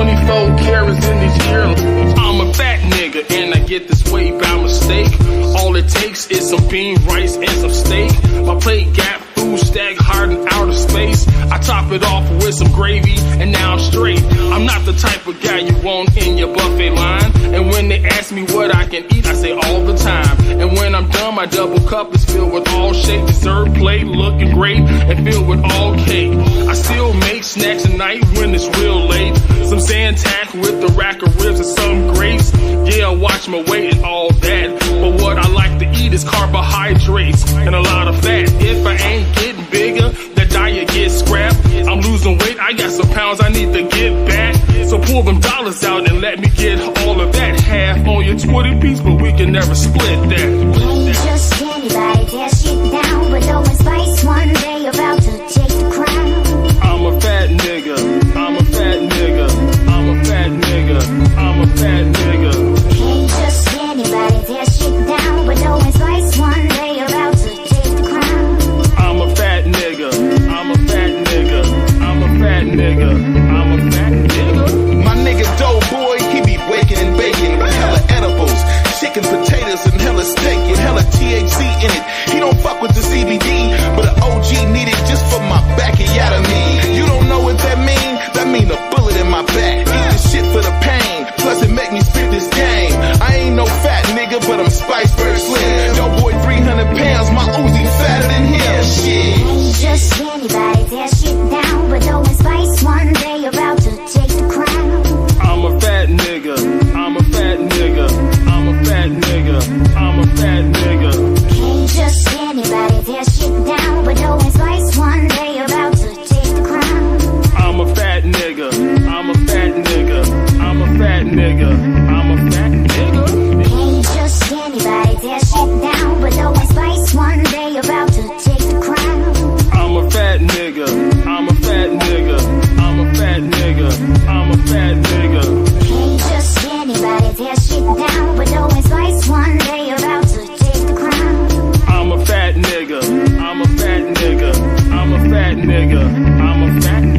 24 carats in these earrings. I'm a fat nigga and I get this way by mistake. All it takes is some bean rice and some steak. My plate got food stacked hard in outer space. I top it off with some gravy and now I'm straight. I'm not the type of guy you want in your buffet line. And when they ask me what I can eat, I say all the time. And when I'm done, my double cup is filled with all shake. Dessert plate looking great and filled with all cake. I still make snacks at night when it's real late. Some Zantac with the rack of ribs and some grapes. Yeah, I watch my weight and all that. But what I like to eat is carbohydrates and a lot of fat. If I ain't getting bigger, the diet gets scrapped. I'm losing weight, I got some pounds I need to get back. So pull them dollars out and let me get all of that. Half on your 20 piece, but we can never split that. Ain't just anybody tear shit down, but though in spice one day about to take the crown. I'm a fat nigga, I'm a fat nigga, I'm a fat nigga, I'm a fat nigga. Ain't just anybody tear shit down, but though in spice one day about to take the crown. I'm a fat nigga, I'm a fat nigga, I'm a fat nigga, I'm a fat nigga. My nigga Doughboy, he be waking and baking with hella edibles, chicken, potatoes, and hella steak, and hella THC in it. He don't fuck with the CBD, but an OG need it just for my bacchiotomy. You don't know what that mean? That mean a bullet in my back. Eat this shit for the pain, plus it make me spit this game. I ain't no fat nigga, but I'm Spice Bird Slim. Doughboy 300 pounds, my Uzi fatter than him. Shit. Ain't just anybody tear shit down, but though in spice one day about to take the crown. I'm a fat nigga, I'm a fat nigga, I'm a fat nigga, I'm a fat nigga. Ain't just anybody tear shit down, but though in spice one day about to take the crown. I'm a fat nigga, I'm a fat nigga, I'm a fat nigga, I'm a fat nigga. Ain't just anybody tear shit down, but though in spice one day about to take the crown. I'm a fat nigga, I'm a fat nigga, I'm a fat nigga, I'm a fat nigga. Ain't just anybody tear shit down, but though in spice one day about to take the crown. I'm a fat nigga, I'm a fat nigga, I'm a fat nigga, I'm a fat nigga.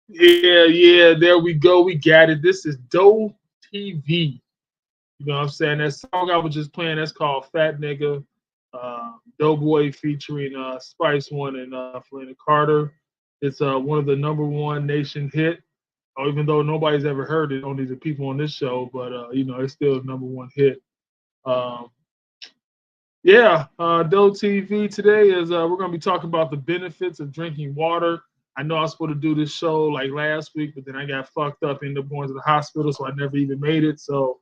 Yeah, there we go. We got it. This is Doe TV. You know what I'm saying? That song I was just playing, that's called Fat Nigga. Doughboy featuring Spice One and Felina Carter. It's one of the #1 nation hit. Even though nobody's ever heard it, only the people on this show, but you know, it's still a #1 hit. Doe TV today is we're gonna be talking about the benefits of drinking water. I know I was supposed to do this show like last week, but then I got fucked up, ended up going to the hospital, so I never even made it. So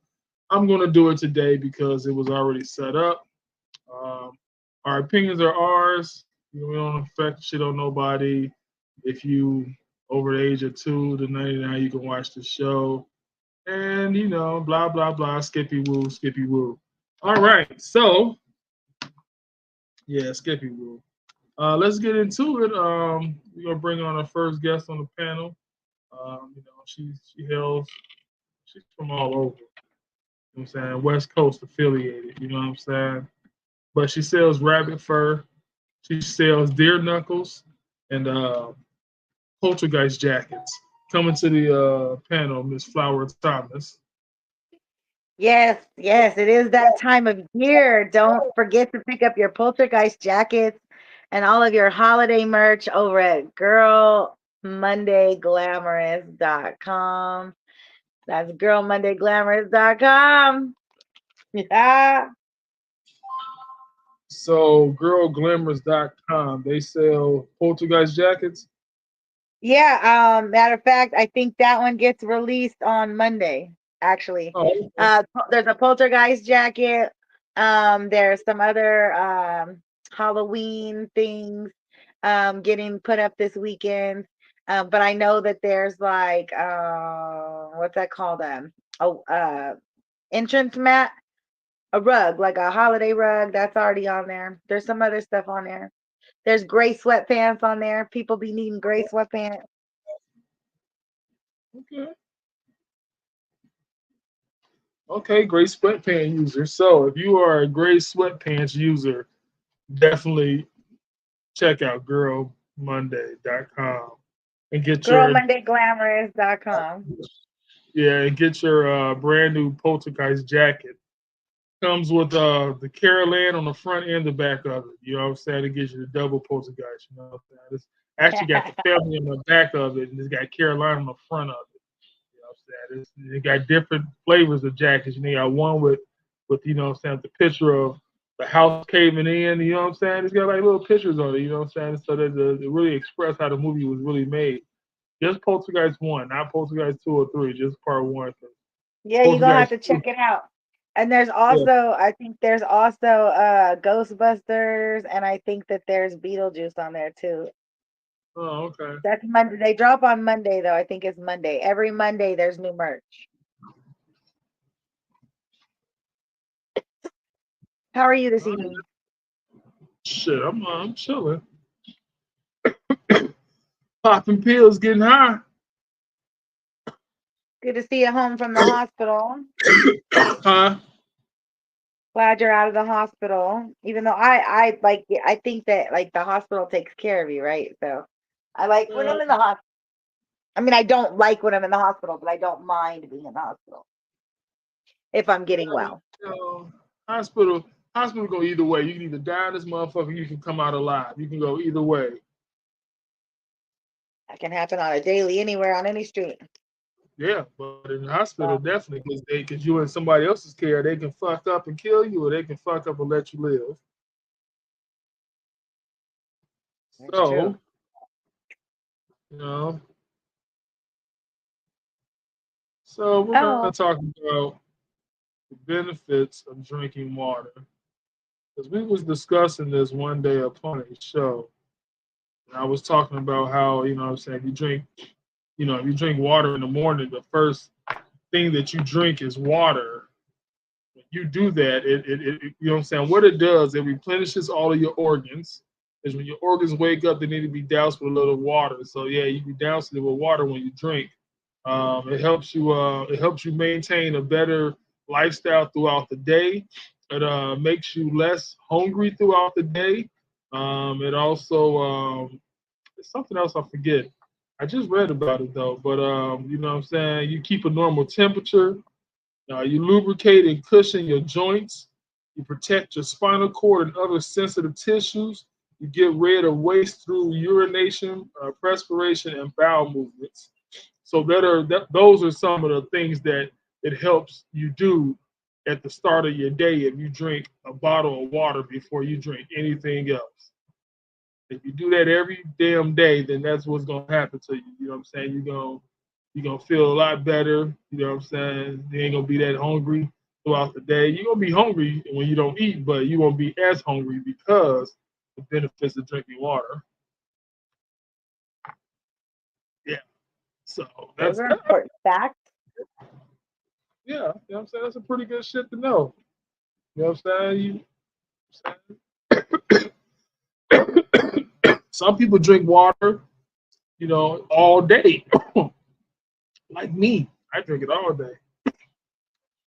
I'm gonna do it today because it was already set up. Our opinions are ours. You know, we don't affect shit on nobody. If you over the age of 2 to 99, you can watch the show. And you know, blah blah blah, skippy woo, skippy woo. All right, so yeah, skippy woo. Let's get into it. We're gonna bring on our first guest on the panel. You know, she's from all over. You know what I'm saying? West Coast affiliated, you know what I'm saying? But she sells rabbit fur, she sells deer knuckles, and poltergeist jackets. Coming to the panel, Miss Flower Thomas. Yes, it is that time of year. Don't forget to pick up your poltergeist jackets and all of your holiday merch over at girlmondayglamorous.com. That's girlmondayglamorous.com. Yeah. So girlglamorous.com, they sell poltergeist jackets? Yeah, matter of fact, I think that one gets released on Monday, actually. Oh, okay. There's a poltergeist jacket. There's some other Halloween things getting put up this weekend. But I know that there's like what's that called? Entrance mat, a rug, like a holiday rug that's already on there. There's some other stuff on there. There's gray sweatpants on there. People be needing gray sweatpants. Okay, gray sweatpants user. So if you are a gray sweatpants user, definitely check out Girl girlmondayglamorous.com and get your Girlmondayglamorous.com. and get your brand new Poltergeist jacket. Comes with the Caroline on the front and the back of it. You know what I'm saying? It gives you the double Poltergeist. You know what I'm saying? It's actually got the family on the back of it, and it's got Caroline on the front of it. You know what I'm saying? It got different flavors of jackets. You got one with you know what I'm saying, the picture of the house caving in. You know what I'm saying? It's got like little pictures on it. You know what I'm saying? So that it really express how the movie was really made. Just Poltergeist 1, not Poltergeist 2 or 3, just part 1. Yeah, you're gonna have to check it out. And there's also, I think there's also Ghostbusters, and I think that there's Beetlejuice on there too. Oh, okay. That's Monday. They drop on Monday though. I think it's Monday. Every Monday there's new merch. How are you this evening? Shit, I'm chilling. Popping pills, getting high. Good to see you home from the hospital. Huh? Glad you're out of the hospital. Even though I think that like the hospital takes care of you, right? So I like when I'm in the hospital. I mean, I don't like when I'm in the hospital, but I don't mind being in the hospital if I'm getting well. Hospital go either way. You can either die in this motherfucker, you can come out alive. You can go either way. That can happen on a daily, anywhere, on any street. Yeah, but in the hospital, definitely, because you're in somebody else's care, they can fuck up and kill you, or they can fuck up and let you live. That's true. You know. So we're going to talk about the benefits of drinking water. Because we was discussing this one day upon a show. And I was talking about how, you know what I'm saying, if you drink water in the morning, the first thing that you drink is water. When you do that, it you know what I'm saying, what it does, it replenishes all of your organs. Because when your organs wake up, they need to be doused with a little water. So yeah, you can douse it with water when you drink. It helps you maintain a better lifestyle throughout the day. It makes you less hungry throughout the day. It also it's something else I forget. I just read about it though, but you know what I'm saying, you keep a normal temperature. You lubricate and cushion your joints. You protect your spinal cord and other sensitive tissues. You get rid of waste through urination, perspiration, and bowel movements. So those are some of the things that it helps you do at the start of your day if you drink a bottle of water before you drink anything else. If you do that every damn day, then that's what's gonna happen to you. You know what I'm saying? You're gonna feel a lot better. You know what I'm saying? You ain't gonna be that hungry throughout the day. You're gonna be hungry when you don't eat, but you won't be as hungry because of the benefits of drinking water. Yeah. So those are important facts. Yeah, you know what I'm saying? That's a pretty good shit to know. You know what I'm saying? Some people drink water, you know, all day. Like me, I drink it all day.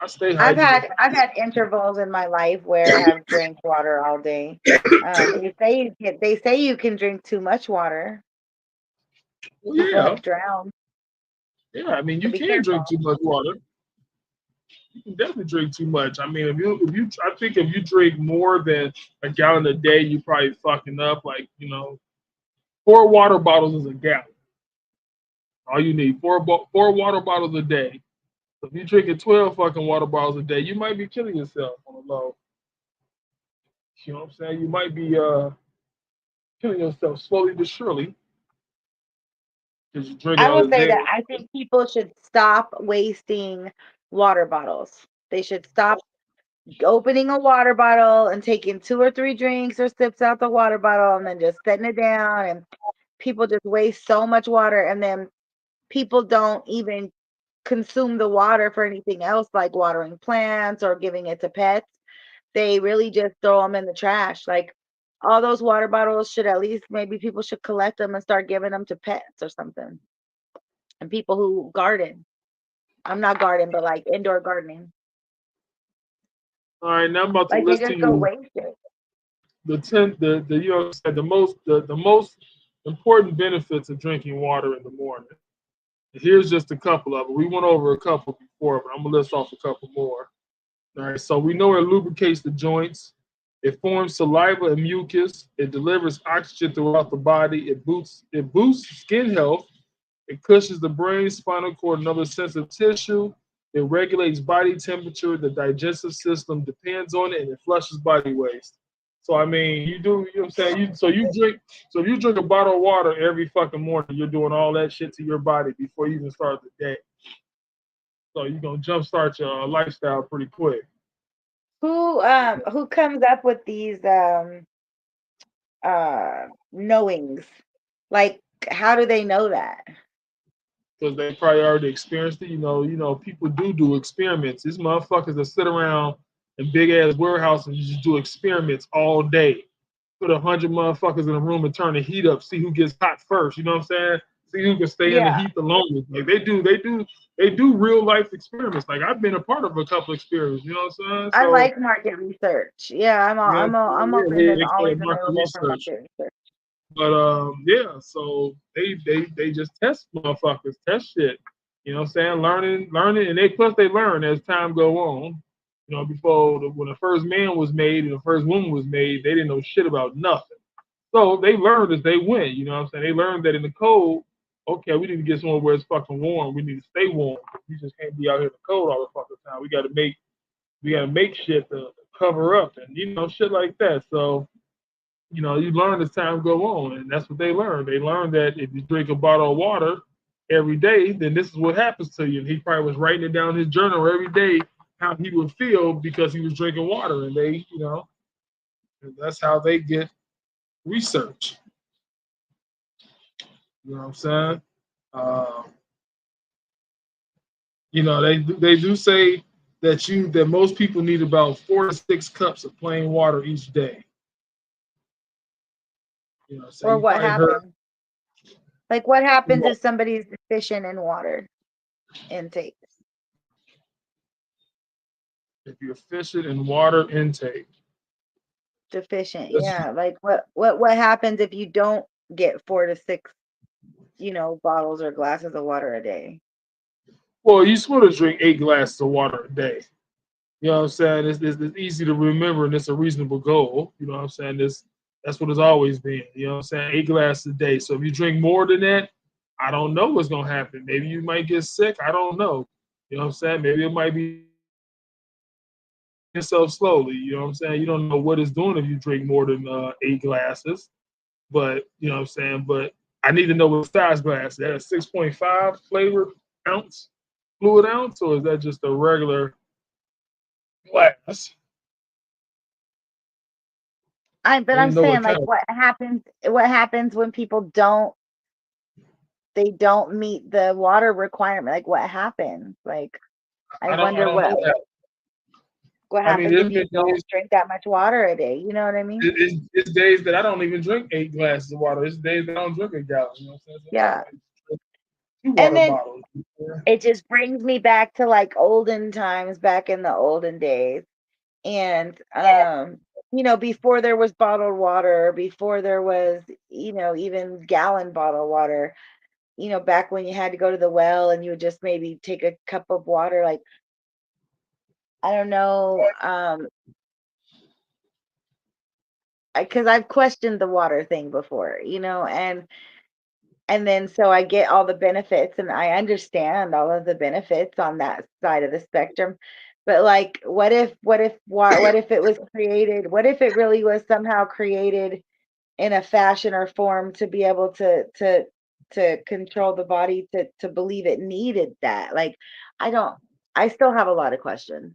I stay hydrated. I've had intervals in my life where I have drank water all day. They say you can drink too much water. Well, yeah. Drown. Yeah, I mean, you can drink too much water. You can definitely drink too much. I mean, I think if you drink more than a gallon a day, you probably fucking up. Like, you know, 4 water bottles is a gallon. All you need, 4 water bottles a day. So if you're drinking 12 fucking water bottles a day, you might be killing yourself on the low. You know what I'm saying? You might be killing yourself slowly but surely. I will say that I think people should stop wasting water bottles. They should stop opening a water bottle and taking 2 or 3 drinks or sips out the water bottle and then just setting it down. And people just waste so much water, and then people don't even consume the water for anything else like watering plants or giving it to pets. They really just throw them in the trash. Like all those water bottles should, at least maybe people should collect them and start giving them to pets or something. And people who garden. I'm not garden, but like indoor gardening. All right, now I'm about to like list they to just go you waste it. the you know, the most important benefits of drinking water in the morning. Here's just a couple of them. We went over a couple before, but I'm gonna list off a couple more. All right, so we know it lubricates the joints. It forms saliva and mucus. It delivers oxygen throughout the body. It boosts skin health. It cushions the brain, spinal cord, and other sensitive tissue. It regulates body temperature. The digestive system depends on it, and it flushes body waste. So I mean, you know what I'm saying? So if you drink a bottle of water every fucking morning, you're doing all that shit to your body before you even start the day. So you're gonna jumpstart your lifestyle pretty quick. Who comes up with these knowings? Like, how do they know that? Because they probably already experienced it. You know, people do experiments. These motherfuckers that sit around in big ass warehouses and just do experiments all day. Put 100 motherfuckers in a room and turn the heat up, see who gets hot first. You know what I'm saying? See who can stay in the heat the longest. Like they do real life experiments. Like I've been a part of a couple experiments. You know what I'm saying? So, I like market research. Yeah, I'm open and always market available for research. market research. But yeah, so they just test motherfuckers, test shit. You know what I'm saying? Learning, and they learn as time go on. You know, when the first man was made and the first woman was made, they didn't know shit about nothing. So they learned as they went. You know what I'm saying? They learned that in the cold, okay, we need to get somewhere where it's fucking warm. We need to stay warm. We just can't be out here in the cold all the fucking time. We gotta make shit to cover up and shit like that. So you learn as time go on, and that's what they learned. They learned that if you drink a bottle of water every day, then this is what happens to you. And he probably was writing it down in his journal every day how he would feel because he was drinking water. And they, and that's how they get research. You know what I'm saying? They do say that most people need about 4 to 6 cups of plain water each day. So or what happens? Like what happens if somebody's deficient in water intake? If you're deficient in water intake. Deficient, yeah. Like what happens if you don't get 4 to 6, bottles or glasses of water a day? Well, you're supposed to drink 8 glasses of water a day. You know what I'm saying? It's easy to remember, and it's a reasonable goal. You know what I'm saying? That's what it's always been. You know what I'm saying? 8 glasses a day. So if you drink more than that, I don't know what's going to happen. Maybe you might get sick. I don't know. You know what I'm saying? Maybe it might be yourself slowly. You know what I'm saying? You don't know what it's doing if you drink more than 8 glasses. But, you know what I'm saying? But I need to know what size glass. Is that a 6.5 flavor ounce, fluid ounce, or is that just a regular glass? I'm saying, like, what happens when people don't meet the water requirement? Like, what happens? Like, I wonder what happens if you don't drink that much water a day. You know what I mean? It's days that I don't even drink 8 glasses of water. It's days that I don't drink a gallon. You know what I'm saying? Yeah. 2 water then bottles. It just brings me back to like olden times, back in the olden days. And before there was bottled water, before there was, even gallon bottled water, back when you had to go to the well and you would just maybe take a cup of water, like, I don't know, because I've questioned the water thing before, and then so I get all the benefits and I understand all of the benefits on that side of the spectrum. But like, what if it was created? What if it really was somehow created in a fashion or form to be able to control the body to believe it needed that? Like, I still have a lot of questions.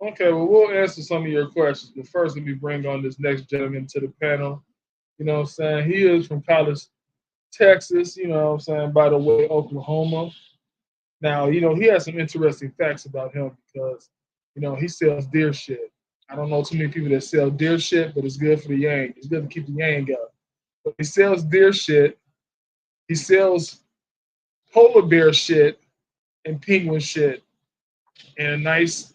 Okay, well, we'll answer some of your questions. But first, let me bring on this next gentleman to the panel. You know what I'm saying? He is from College, Texas, you know what I'm saying, by the way, Oklahoma. Now, he has some interesting facts about him because, he sells deer shit. I don't know too many people that sell deer shit, but it's good for the yang. It's good to keep the yang up. But he sells deer shit. He sells polar bear shit and penguin shit and a nice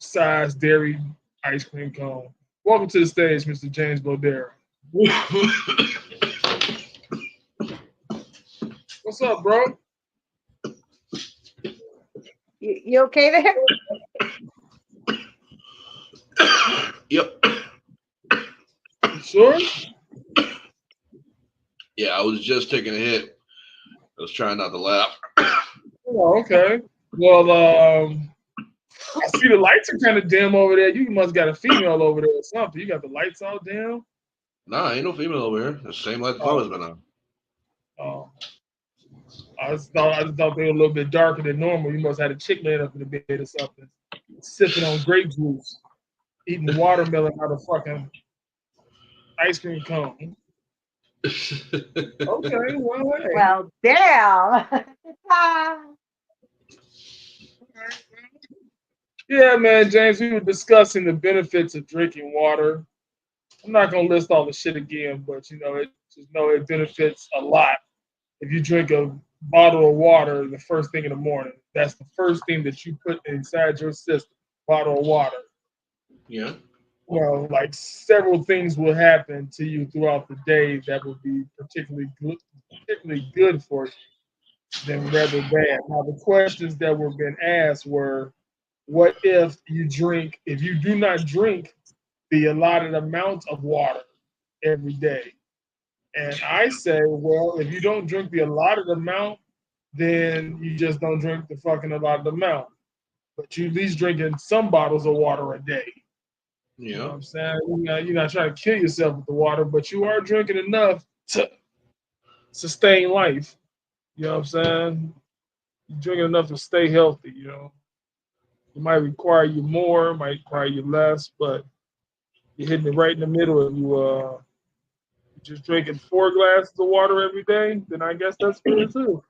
size dairy ice cream cone. Welcome to the stage, Mr. James Bodera. What's up, bro? You okay there? Yep. You sure? Yeah, I was just taking a hit. I was trying not to laugh. Oh, okay. Well, I see the lights are kind of dim over there. You must got a female over there or something. You got the lights all dim? Nah, ain't no female over here. The same light the Oh. has been on. Oh. I just thought they were a little bit darker than normal. You must have had a chick laying up in the bed or something, sipping on grape juice, eating watermelon out of fucking ice cream cone. Okay, well, hey. Well, damn. Yeah, man, James, we were discussing the benefits of drinking water. I'm not gonna list all the shit again, but it benefits a lot. If you drink a bottle of water the first thing in the morning, that's the first thing that you put inside your system, bottle of water. Yeah. Well, like several things will happen to you throughout the day that will be particularly good for you than rather bad. Now, the questions that were being asked were, what if you do not drink the allotted amount of water every day? And I say, well, if you don't drink the allotted amount, then you just don't drink the fucking allotted amount. But you at least drinking some bottles of water a day. Yeah. You know what I'm saying? You're not trying to kill yourself with the water, but you are drinking enough to sustain life. You know what I'm saying? You're drinking enough to stay healthy, you know. It might require you more, might require you less, but you're hitting it right in the middle. If you just drinking 4 glasses of water every day, then I guess that's good too.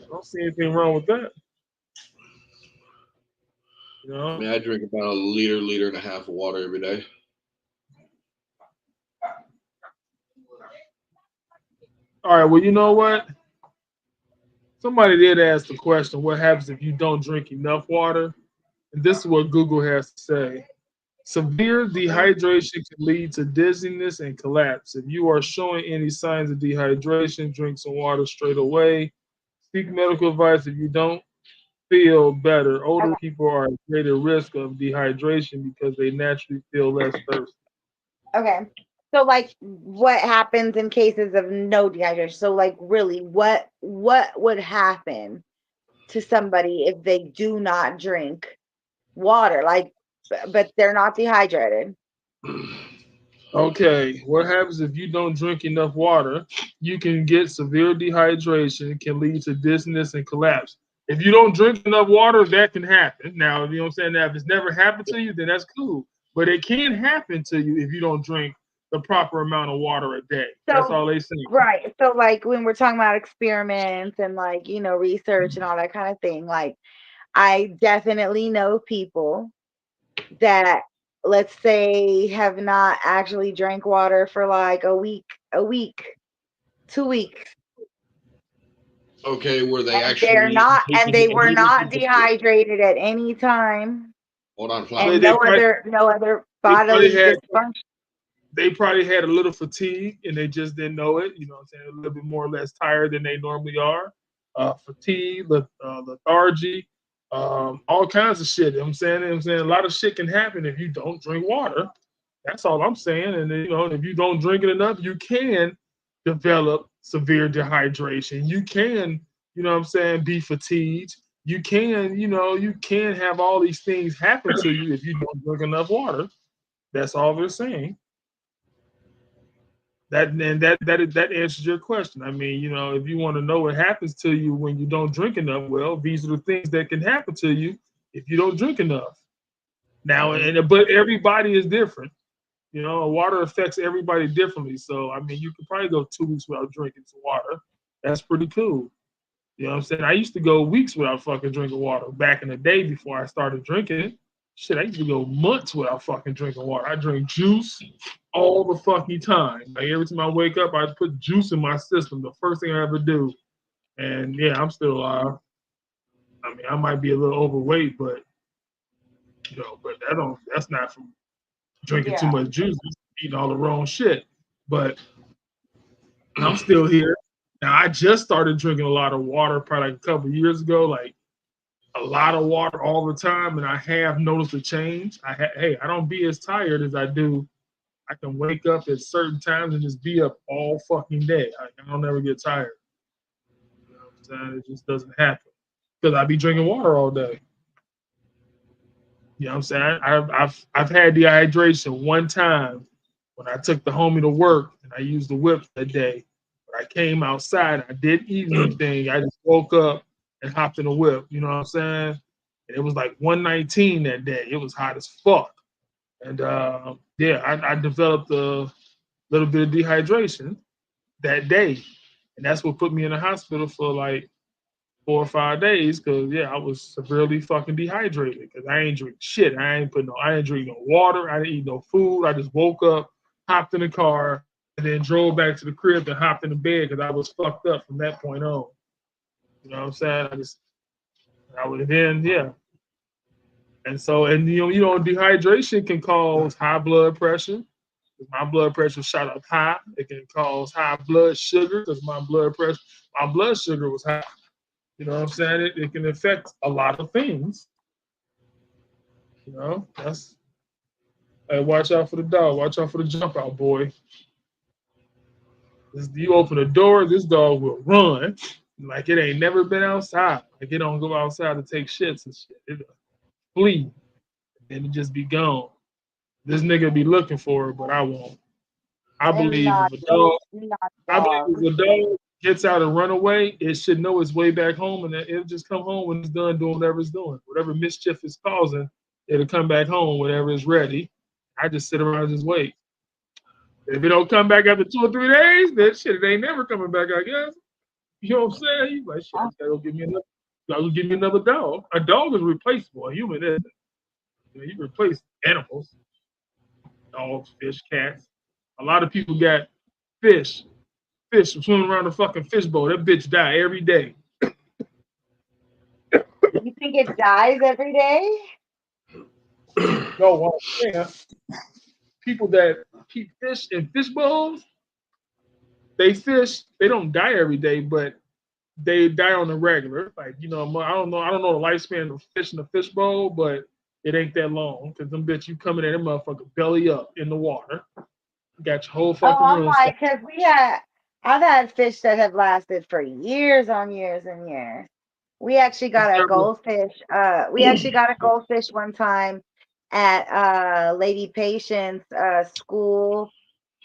I don't see anything wrong with that. You know? I mean, I drink about a liter and a half of water every day. All right, well, you know what? Somebody did ask the question, what happens if you don't drink enough water? And this is what Google has to say. Severe dehydration can lead to dizziness and collapse. If you are showing any signs of dehydration, drink some water straight away. Seek medical advice if you don't feel better. Older people are at greater risk of dehydration because they naturally feel less thirsty. Okay. So like what happens in cases of no dehydration? So like really what would happen to somebody if they do not drink water? Like but they're not dehydrated. Okay, what happens if you don't drink enough water? You can get severe dehydration. It can lead to dizziness and collapse. If you don't drink enough water, that can happen. Now, you know what I'm saying? Now, if it's never happened to you, then that's cool. But it can happen to you if you don't drink the proper amount of water a day. So, that's all they say. Right. So like when we're talking about experiments and like, research and all that kind of thing, like I definitely know people that, let's say, have not actually drank water for like a week, 2 weeks. Okay, were they And actually? they were not dehydrated at any time. Hold on, Fly. And no other bodily dysfunction. They probably had a little fatigue and they just didn't know it. You know what I'm saying? A little bit more or less tired than they normally are. Fatigue, lethargy, all kinds of shit. You know what I'm saying? A lot of shit can happen if you don't drink water. That's all I'm saying. And if you don't drink it enough, you can develop severe dehydration. You can, be fatigued. You can have all these things happen to you if you don't drink enough water. That's all they're saying. That answers your question. I mean, if you want to know what happens to you when you don't drink enough, well, these are the things that can happen to you if you don't drink enough. Now, but everybody is different. Water affects everybody differently. So, I mean, you could probably go 2 weeks without drinking some water. That's pretty cool. You know what I'm saying? I used to go weeks without fucking drinking water back in the day before I started drinking it. Shit, I used to go months without fucking drinking water. I drink juice all the fucking time. Like every time I wake up, I put juice in my system. The first thing I ever do. And yeah, I'm still alive. I mean, I might be a little overweight, but that's not from drinking too much juice, eating all the wrong shit. But I'm still here. Now I just started drinking a lot of water probably like a couple of years ago, like a lot of water all the time, and I have noticed a change. Hey, I don't be as tired as I do. I can wake up at certain times and just be up all fucking day. I don't ever get tired. You know what I'm saying? It just doesn't happen because I be drinking water all day. You know what I'm saying? I've had dehydration one time when I took the homie to work and I used the whip that day. But I came outside, I didn't eat anything. I just woke up and hopped in the whip. You know what I'm saying? And it was like 119 that day. It was hot as fuck. And yeah, I developed a little bit of dehydration that day. And that's what put me in the hospital for like 4 or 5 days, because yeah, I was severely fucking dehydrated because I ain't drink shit. I ain't drink no water, I didn't eat no food. I just woke up, hopped in the car, and then drove back to the crib and hopped in the bed because I was fucked up from that point on. You know what I'm saying? I would then, yeah. And so, and you know, dehydration can cause high blood pressure. My blood pressure shot up high. It can cause high blood sugar because my blood sugar was high. You know what I'm saying? It can affect a lot of things. You know, hey, watch out for the dog. Watch out for the jump out, boy. You open the door, this dog will run like it ain't never been outside. Like it don't go outside to take shits and shit. It'll flee and it just be gone. This nigga be looking for it, but I won't. I believe if a dog gets out and run away, it should know its way back home, and it'll just come home when it's done doing whatever it's doing. Whatever mischief it's causing, it'll come back home whenever it's ready. I just sit around and just wait. If it don't come back after 2 or 3 days, then shit, it ain't never coming back, I guess. You know what I'm saying? He's like, shit, that'll give me another dog. A dog is replaceable. A human isn't. You replace animals. Dogs, fish, cats. A lot of people got fish swimming around the fucking fishbowl. That bitch die every day. You think it dies every day? No, well, yeah. People that keep fish in fish bowls, they don't die every day, but they die on the regular. Like, you know, I don't know the lifespan of fish in a fish bowl, but it ain't that long because them bitch, you coming in that motherfucker belly up in the water. You got your whole fucking room. Like, because I've had fish that have lasted for years on years and years. We actually got a goldfish. One time at Lady Patience school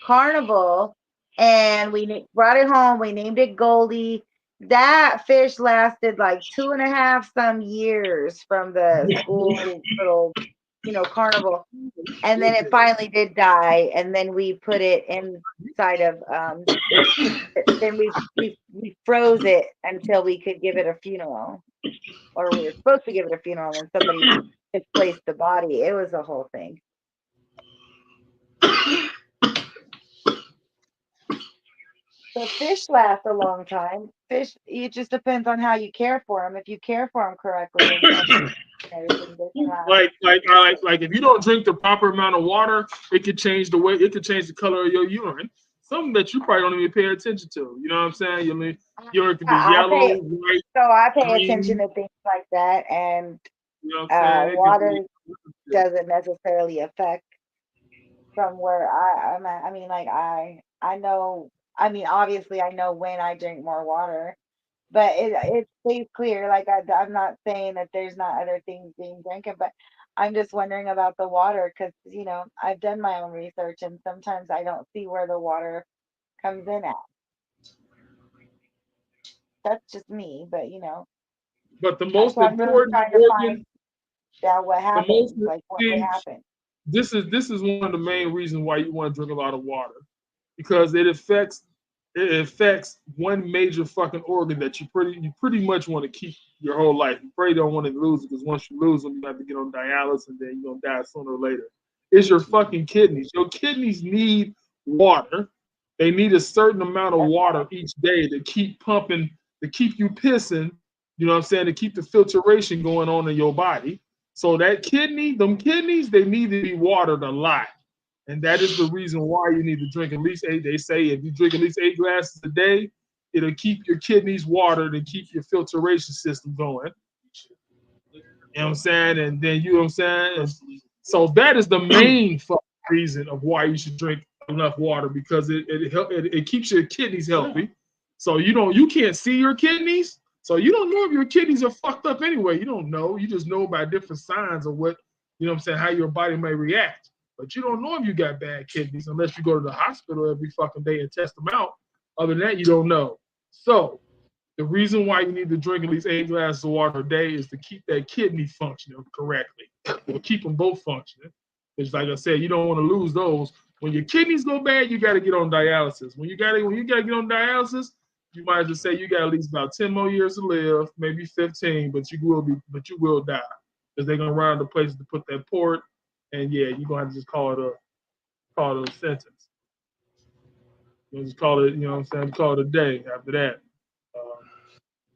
carnival, and we brought it home. We named it Goldie. That fish lasted like 2.5 some years from the school little, carnival, and then it finally did die. And then we put it inside of then we froze it until we could give it a funeral, or we were supposed to give it a funeral, and somebody displaced the body. It was a whole thing. So fish last a long time. Fish, it just depends on how you care for them. If you care for them correctly, like if you don't drink the proper amount of water, it could change the color of your urine. Something that you probably don't even pay attention to. You know what I'm saying? Your urine could be yellow, white. So I pay green. attention to things like that, and you know what I'm saying? Water doesn't necessarily affect from where I'm at. I mean, like I know. I mean, obviously, I know when I drink more water, but it stays clear. Like I'm not saying that there's not other things being drinking, but I'm just wondering about the water because I've done my own research, and sometimes I don't see where the water comes in at. That's just me, but But the most important organ. What happens? Like what would happen? This is one of the main reasons why you want to drink a lot of water, because it affects one major fucking organ that you pretty much want to keep your whole life. You probably don't want to lose it, because once you lose them, you have to get on dialysis, and then you're gonna die sooner or later. It's your fucking kidneys. Your kidneys need water. They need a certain amount of water each day to keep pumping, to keep you pissing. You know what I'm saying? To keep the filtration going on in your body. So them kidneys, they need to be watered a lot. And that is the reason why you need to drink at least 8. They say if you drink at least 8 glasses a day, it'll keep your kidneys watered and keep your filtration system going. You know what I'm saying? And then you know what I'm saying? And so that is the main reason of why you should drink enough water, because it keeps your kidneys healthy. So you can't see your kidneys. So you don't know if your kidneys are fucked up anyway. You don't know. You just know by different signs of what, you know what I'm saying, how your body may react. But you don't know if you got bad kidneys unless you go to the hospital every fucking day and test them out. Other than that, you don't know. So the reason why you need to drink at least 8 glasses of water a day is to keep that kidney functioning correctly. Or keep them both functioning. It's like I said, you don't want to lose those. When your kidneys go bad, you got to get on dialysis. When you got to get on dialysis, you might just say you got at least about 10 more years to live, maybe 15, but you will die, because they're gonna run out of places to put that port, and yeah, you're gonna have to just call it a sentence. You just call it, you know what I'm saying, call it a day after that.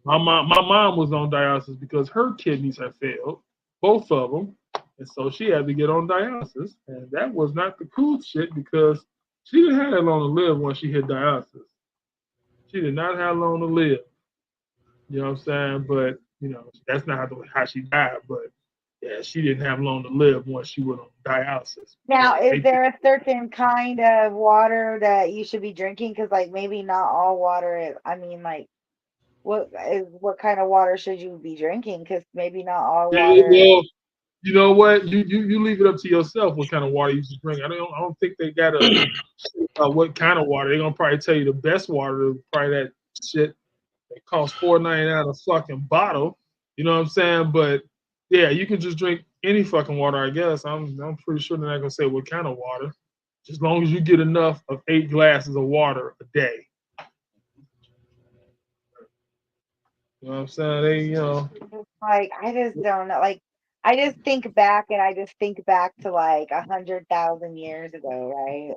My mom was on dialysis because her kidneys had failed, both of them, and so she had to get on dialysis, and that was not the cool shit, because she didn't have that long to live once she hit dialysis. She did not have long to live. You know what I'm saying? But, you know, that's not how she died. But, yeah, she didn't have long to live once she went on dialysis. Now, is there a certain kind of water that you should be drinking? Because, like, maybe not all water is, I mean, like, what kind of water should you be drinking? Because maybe not all water. Well, you know what? You leave it up to yourself what kind of water you should drink. I don't think they got what kind of water. They're gonna probably tell you the best water, probably that shit that costs $4.99 a fucking bottle. You know what I'm saying? But yeah, you can just drink any fucking water, I guess. I'm pretty sure they're not gonna say what kind of water. Just as long as you get enough of 8 glasses of water a day. You know what I'm saying? Like, I just don't know. Like, I just think back to like 100,000 years ago, right?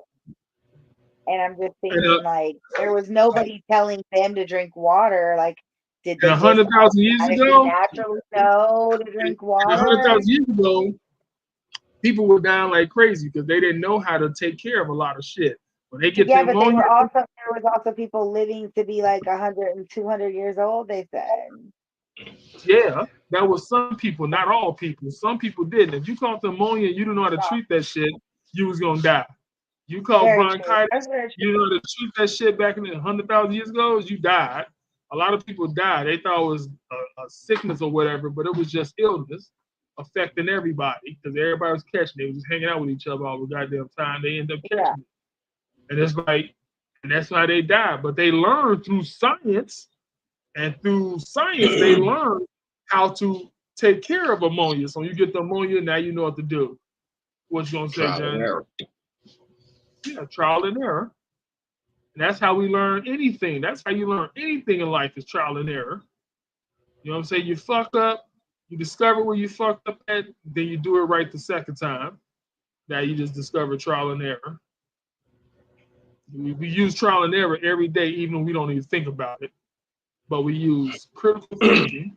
And I'm just thinking, like, there was nobody telling them to drink water. Like, did they 100,000 years ago naturally know to drink water? 100,000 years ago, people were dying like crazy because they didn't know how to take care of a lot of shit. When they get but there was also people living to be like 100 and 200 years old, they said. Yeah, that was some people, not all people. Some people didn't. If you caught pneumonia and you didn't know how to treat that shit, you was gonna die. You caught bronchitis, you didn't know how to treat that shit back in 100,000 years ago, you died. A lot of people died. They thought it was a sickness or whatever, but it was just illness affecting everybody because everybody was catching it. They was just hanging out with each other all the goddamn time. They end up catching it. And it's like, and that's why they died. But they learned through science. And through science, they learn how to take care of ammonia. So you get the ammonia, now you know what to do. What you gonna say, John? Yeah, trial and error. And that's how we learn anything. That's how you learn anything in life is trial and error. You know what I'm saying? You fuck up, you discover where you fucked up at, then you do it right the second time. Now you just discover trial and error. We use trial and error every day, even when we don't even think about it. But we use critical thinking.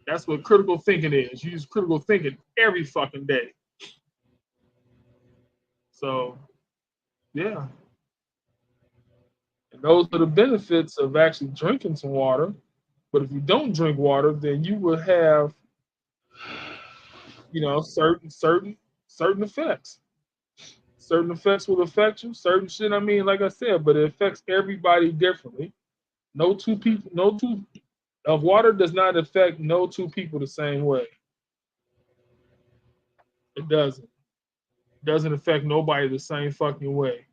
That's what critical thinking is. You use critical thinking every fucking day. So, yeah. And those are the benefits of actually drinking some water. But if you don't drink water, then you will have, you know, certain effects. Certain effects will affect you. Certain shit, I mean, like I said, but it affects everybody differently. No two of water does not affect no two people the same way. It doesn't. It doesn't affect nobody the same fucking way.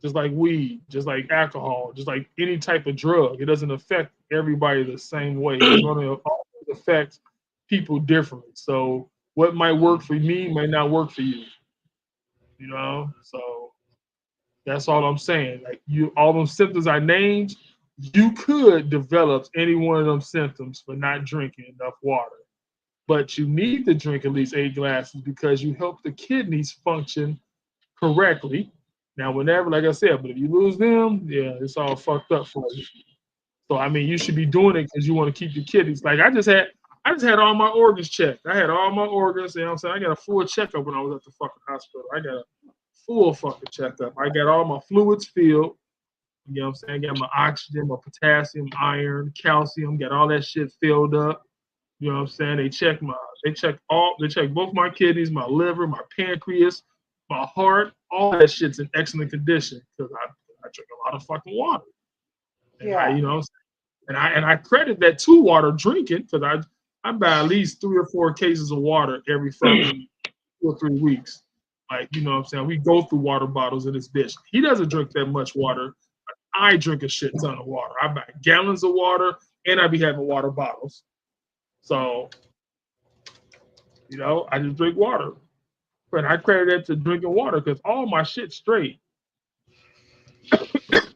Just like weed, just like alcohol, just like any type of drug. It doesn't affect everybody the same way. It's going to always affect people differently. So what might work for me might not work for you. You know? So that's all I'm saying. Like all those symptoms I named, you could develop any one of them symptoms for not drinking enough water. But you need to drink at least 8 glasses because you help the kidneys function correctly. Now, whenever, like I said, but if you lose them, yeah, it's all fucked up for you. So, I mean, you should be doing it because you want to keep your kidneys. Like I just had all my organs checked. I had all my organs, you know what I'm saying? I got a full checkup when I was at the fucking hospital. I got a full fucking checkup. I got all my fluids filled. You know what I'm saying? I got my oxygen, my potassium, iron, calcium, got all that shit filled up. You know what I'm saying? They check both my kidneys, my liver, my pancreas, my heart, all that shit's in excellent condition because I drink a lot of fucking water. And Yeah. I credit that to water drinking because I buy at least 3 or 4 cases of water every fucking 2 or 3 weeks. Like, you know what I'm saying? We go through water bottles in this bitch. He doesn't drink that much water. I drink a shit ton of water. I buy gallons of water and I be having water bottles. So, you know, I just drink water. But I credit that to drinking water because all my shit's straight. I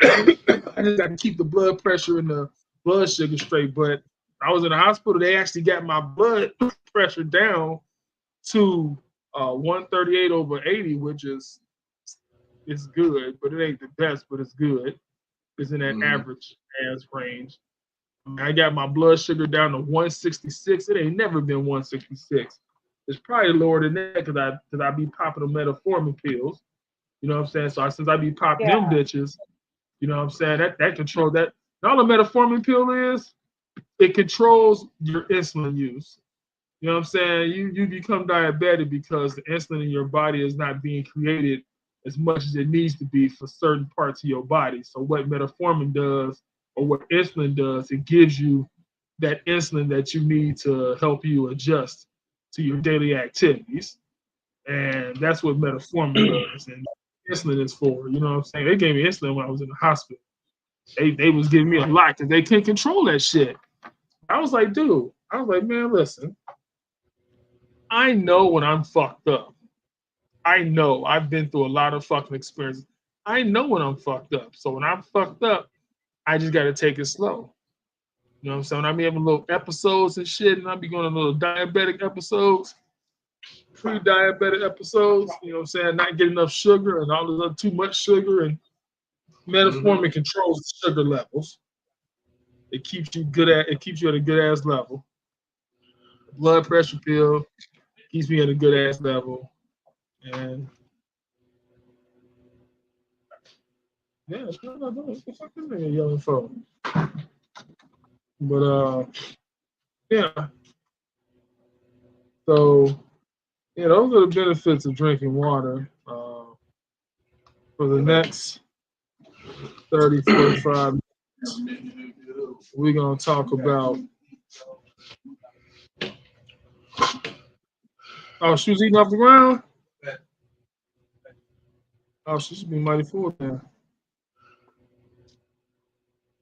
just got to keep the blood pressure and the blood sugar straight. But I was in the hospital. They actually got my blood pressure down to 138/80, which is good, but it ain't the best, but it's good. It's in that average ass range. I got my blood sugar down to 166. It ain't never been 166. It's probably lower than that because I be popping the metformin pills. You know what I'm saying? So since I be popping them bitches, you know what I'm saying? That control that. All the metformin pill is, it controls your insulin use. You know what I'm saying? You become diabetic because the insulin in your body is not being created as much as it needs to be for certain parts of your body. So what metformin does, or what insulin does, it gives you that insulin that you need to help you adjust to your daily activities. And that's what metformin does. And insulin is for, you know what I'm saying? They gave me insulin when I was in the hospital. They was giving me a lot because they can't control that shit. I was like, man, listen. I know when I'm fucked up. I know I've been through a lot of fucking experiences. I know when I'm fucked up. So when I'm fucked up, I just got to take it slow. You know what I'm saying? I be having little episodes and shit, and I be going on little diabetic episodes, pre-diabetic episodes. You know what I'm saying? Not getting enough sugar and all this other too much sugar, and metformin controls the sugar levels. It keeps you at a good ass level. Blood pressure pill keeps me at a good ass level. And yeah, what the fuck is that yelling for? But yeah. So yeah, those are the benefits of drinking water. For the next 30, 45 minutes, we're gonna talk about. Oh, she was eating off the ground? Oh, she should be mighty full now.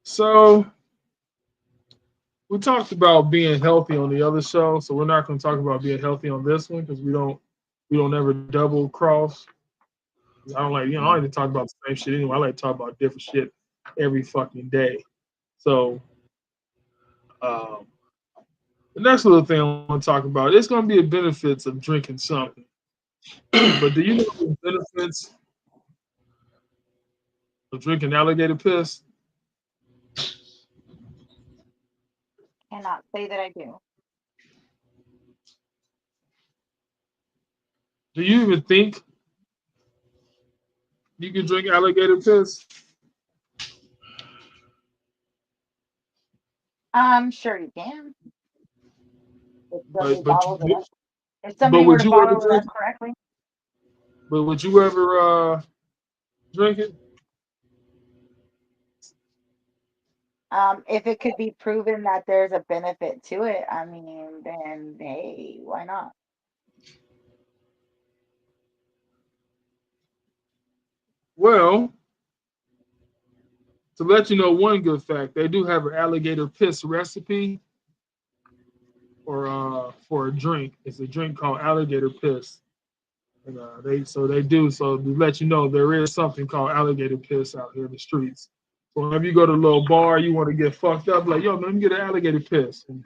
So we talked about being healthy on the other show, so we're not going to talk about being healthy on this one because we don't ever double cross. I don't like to talk about the same shit anyway. I like to talk about different shit every fucking day. So the next little thing I want to talk about, it's going to be the benefits of drinking something. But do you know the benefits of drinking alligator piss? Cannot say that I do. Do you even think you can drink alligator piss? Sure you can. If But somebody were would to you ever bottle it drink? up correctly. But would you ever drink it? If it could be proven that there's a benefit to it, I mean, then hey, why not? Well, to let you know one good fact, they do have an alligator piss recipe for a drink. It's a drink called alligator piss. And So to let you know, there is something called alligator piss out here in the streets. So whenever you go to a little bar, you want to get fucked up, like, yo, man, let me get an alligator piss. And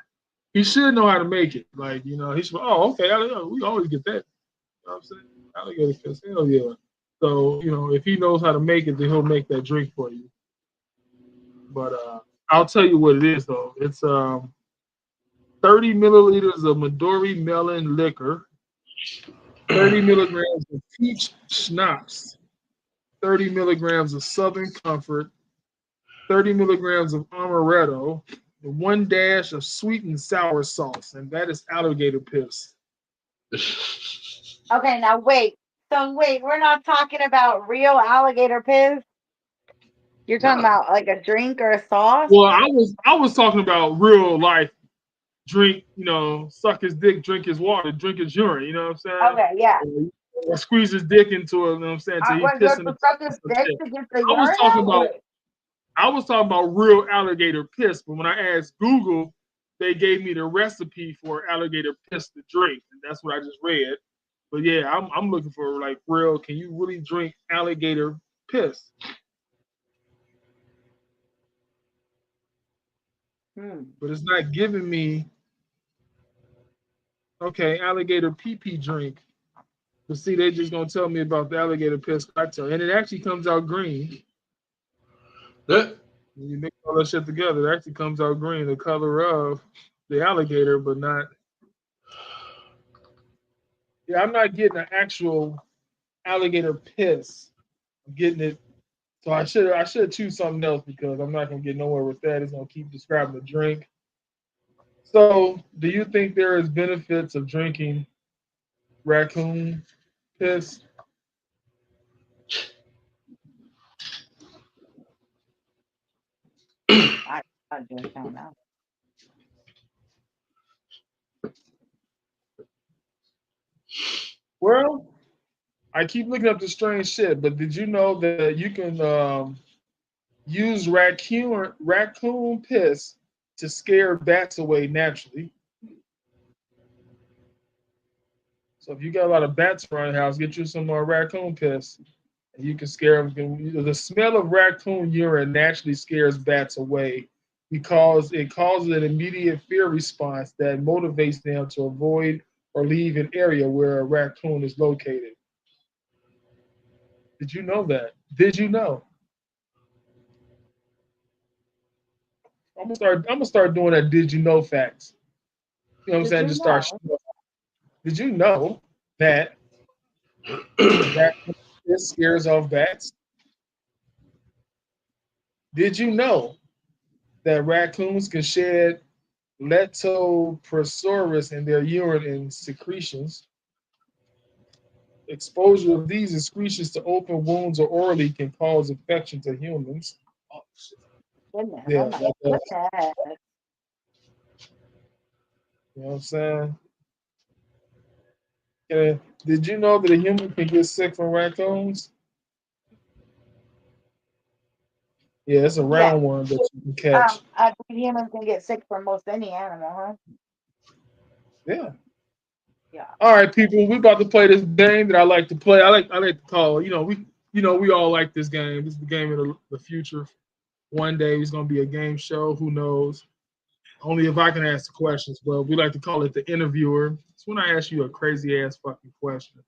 he should know how to make it. Like, you know, he should, okay, we always get that. You know what I'm saying? Alligator piss, hell yeah. So, you know, if he knows how to make it, then he'll make that drink for you. But I'll tell you what it is, though. It's 30 milliliters of Midori melon liquor, 30 milligrams of peach schnapps, 30 milligrams of Southern Comfort, 30 milligrams of amaretto, and 1 dash of sweet and sour sauce, and that is alligator piss. Okay, now wait. So wait, we're not talking about real alligator piss. You're talking about like a drink or a sauce? Well, I was talking about real life drink, you know, suck his dick, drink his water, drink his urine, you know what I'm saying? Okay, yeah. Or squeeze his dick into it, you know what I'm saying? Till he What, pissing to suck his dick to get the urine I was talking about real alligator piss, but when I asked Google, they gave me the recipe for alligator piss to drink, and that's what I just read. But yeah, I'm looking for like real. Can you really drink alligator piss? But it's not giving me. Okay, alligator pee drink. But see, they just gonna tell me about the alligator piss cocktail, and it actually comes out green. When you mix all that shit together, it actually comes out green, the color of the alligator, but not. Yeah, I'm not getting an actual alligator piss. I'm getting it. So I should choose something else because I'm not gonna get nowhere with that. It's gonna keep describing the drink. So, do you think there is benefits of drinking raccoon piss? I just don't know. Well, I keep looking up the strange shit, but did you know that you can use raccoon piss to scare bats away naturally? So if you got a lot of bats around the house, get you some more raccoon piss, and you can scare them. The smell of raccoon urine naturally scares bats away because it causes an immediate fear response that motivates them to avoid or leave an area where a raccoon is located. Did you know that? Did you know? I'm gonna start doing that. Did you know facts? You know what I'm saying? Just start. Did you know that raccoon piss scares off bats? Did you know that raccoons can shed leptospirosis in their urine and secretions? Exposure of these excretions to open wounds or orally can cause infection to humans. Goodness, Yeah, oh my goodness. You know what I'm saying? Did you know that a human can get sick from raccoons? Yeah, it's a round one that you can catch. I think humans can get sick from most any animal, huh? Yeah. Yeah. All right, people, we're about to play this game that I like to play. I like to call. We all like this game. This is the game of the future. One day it's gonna be a game show. Who knows? Only if I can ask the questions. Well, we like to call it the interviewer. It's when I ask you a crazy ass fucking question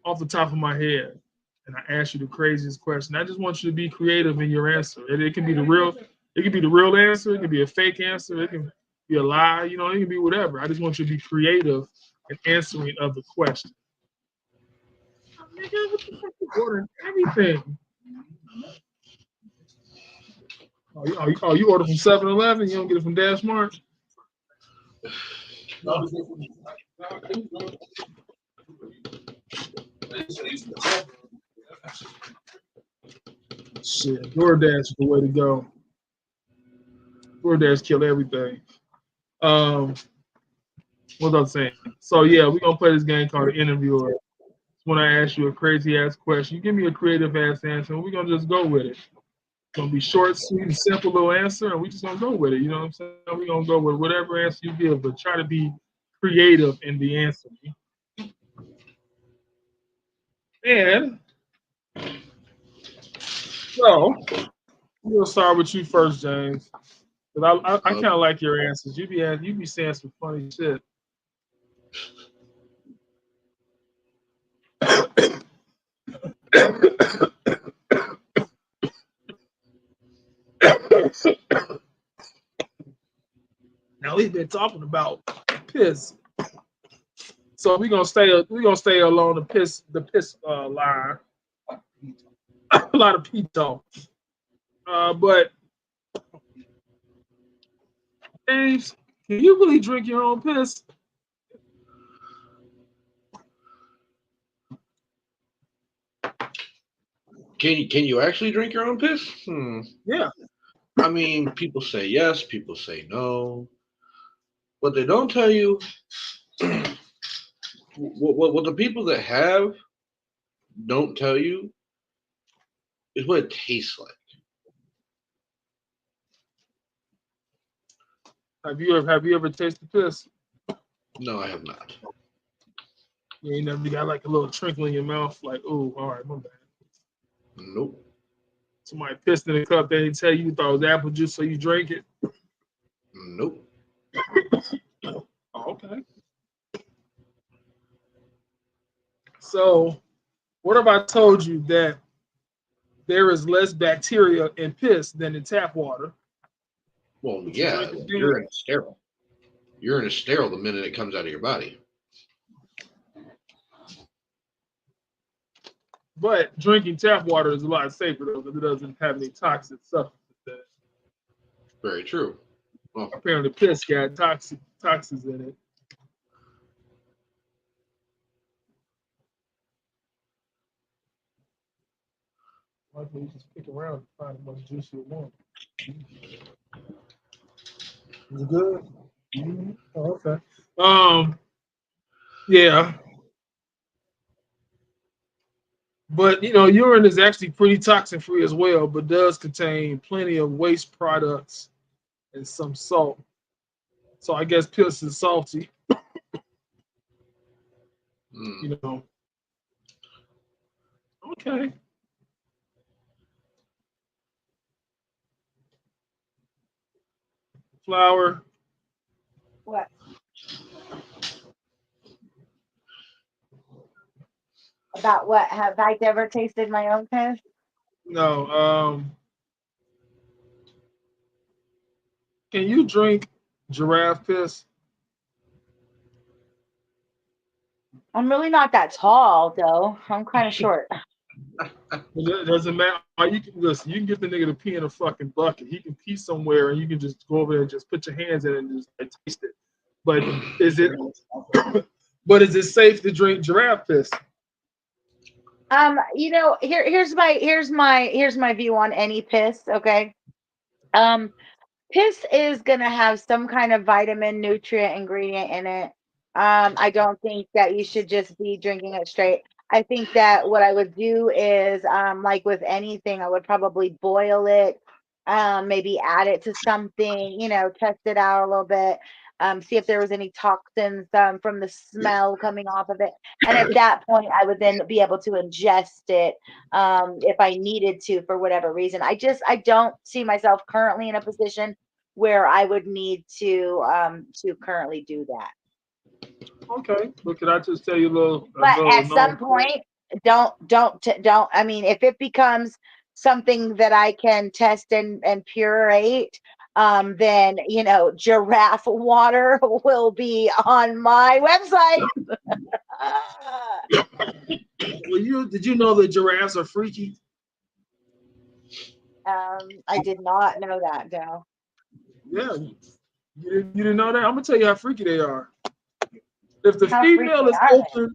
off the top of my head, and I ask you the craziest question. I just want you to be creative in your answer. It can be the real. It can be the real answer. It can be a fake answer. It can be a lie. It can be whatever. I just want you to be creative in answering of the question. Nigga, what the fuck you ordering everything? You order from 7-Eleven? You don't get it from Dash Mart? Shit, DoorDash is the way to go. DoorDash kill everything. What was I saying? So yeah, we're gonna play this game called the interviewer. It's when I ask you a crazy ass question. You give me a creative ass answer, and we're gonna just go with it. It's gonna be short, sweet, and simple little answer, and we just gonna go with it. You know what I'm saying? We're gonna go with whatever answer you give, but try to be creative in the answer. And so we'll start with you first, James. Because I kind of like your answers. You be saying some funny shit. Now we've been talking about piss, so we're gonna stay along the piss line. a lot of pito. But James, can you really drink your own piss? Can you actually drink your own piss? Yeah. I mean, people say yes, people say no. What they don't tell you, what the people that have don't tell you is what it tastes like. Have you ever tasted piss? No, I have not. You ain't never got like a little trinkle in your mouth, like, oh, all right, my bad. Nope. Somebody pissed in the cup, they didn't tell you thought it was apple juice, so you drank it. Nope. Oh, okay. So, what if I told you that there is less bacteria in piss than in tap water? Well, Would you yeah, drink it then? you're in a sterile. You're in a sterile the minute it comes out of your body. But drinking tap water is a lot safer though, because it doesn't have any toxic substances in it. Very true. Well, Apparently, piss got toxins in it. Why don't you just pick around and find the most juicy one? Is it good? Mm-hmm. Oh, okay. Yeah. But urine is actually pretty toxin free as well, but does contain plenty of waste products and some salt. So I guess piss is salty. Okay. Flour. What? About what? Have I ever tasted my own piss? No. Can you drink giraffe piss? I'm really not that tall, though. I'm kind of short. It doesn't matter. You can listen. You can get the nigga to pee in a fucking bucket. He can pee somewhere, and you can just go over there and just put your hands in it and just taste it. But is it? But is it safe to drink giraffe piss? Here's my view on any piss. Okay. Piss is gonna have some kind of vitamin, nutrient, ingredient in it. I don't think that you should just be drinking it straight. I think that what I would do is, like with anything, I would probably boil it, maybe add it to something, test it out a little bit, see if there was any toxins from the smell coming off of it. And at that point, I would then be able to ingest it if I needed to for whatever reason. I don't see myself currently in a position where I would need to currently do that. Okay, but could I just tell you a little? But at some point, don't. I mean, if it becomes something that I can test and purate, then giraffe water will be on my website. Well, did you know that giraffes are freaky? I did not know that, Joe. Yeah, you didn't know that? I'm gonna tell you how freaky they are. If the female is open,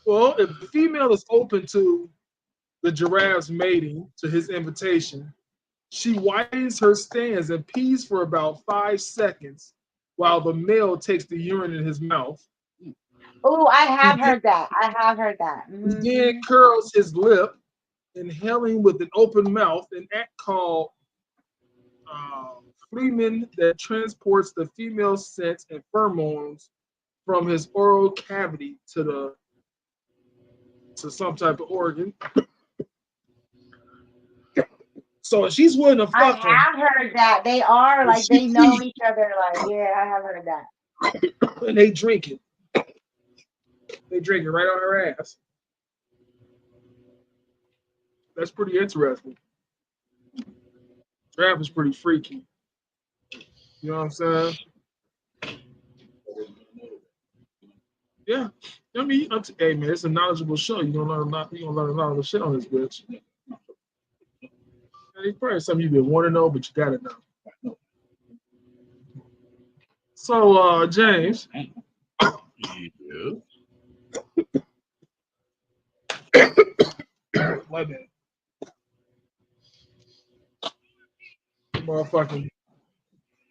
well, if the female is open to the giraffe's mating, to his invitation, she widens her stance and pees for about 5 seconds while the male takes the urine in his mouth. Oh, I have heard that. He then curls his lip, inhaling with an open mouth, an act called Freeman that transports the female's scent and pheromones from his oral cavity to some type of organ. So she's willing to fuck him. I have heard that. They are like, they know each other. Like, yeah, I have heard that. And they drink it. They drink it right on her ass. That's pretty interesting. Giraffe is pretty freaky. You know what I'm saying? Yeah. I mean, hey man, it's a knowledgeable show. You're gonna learn a lot of shit on this bitch. It's probably something you didn't want to know, but you gotta know. So, James. Yeah. My bad. Motherfucking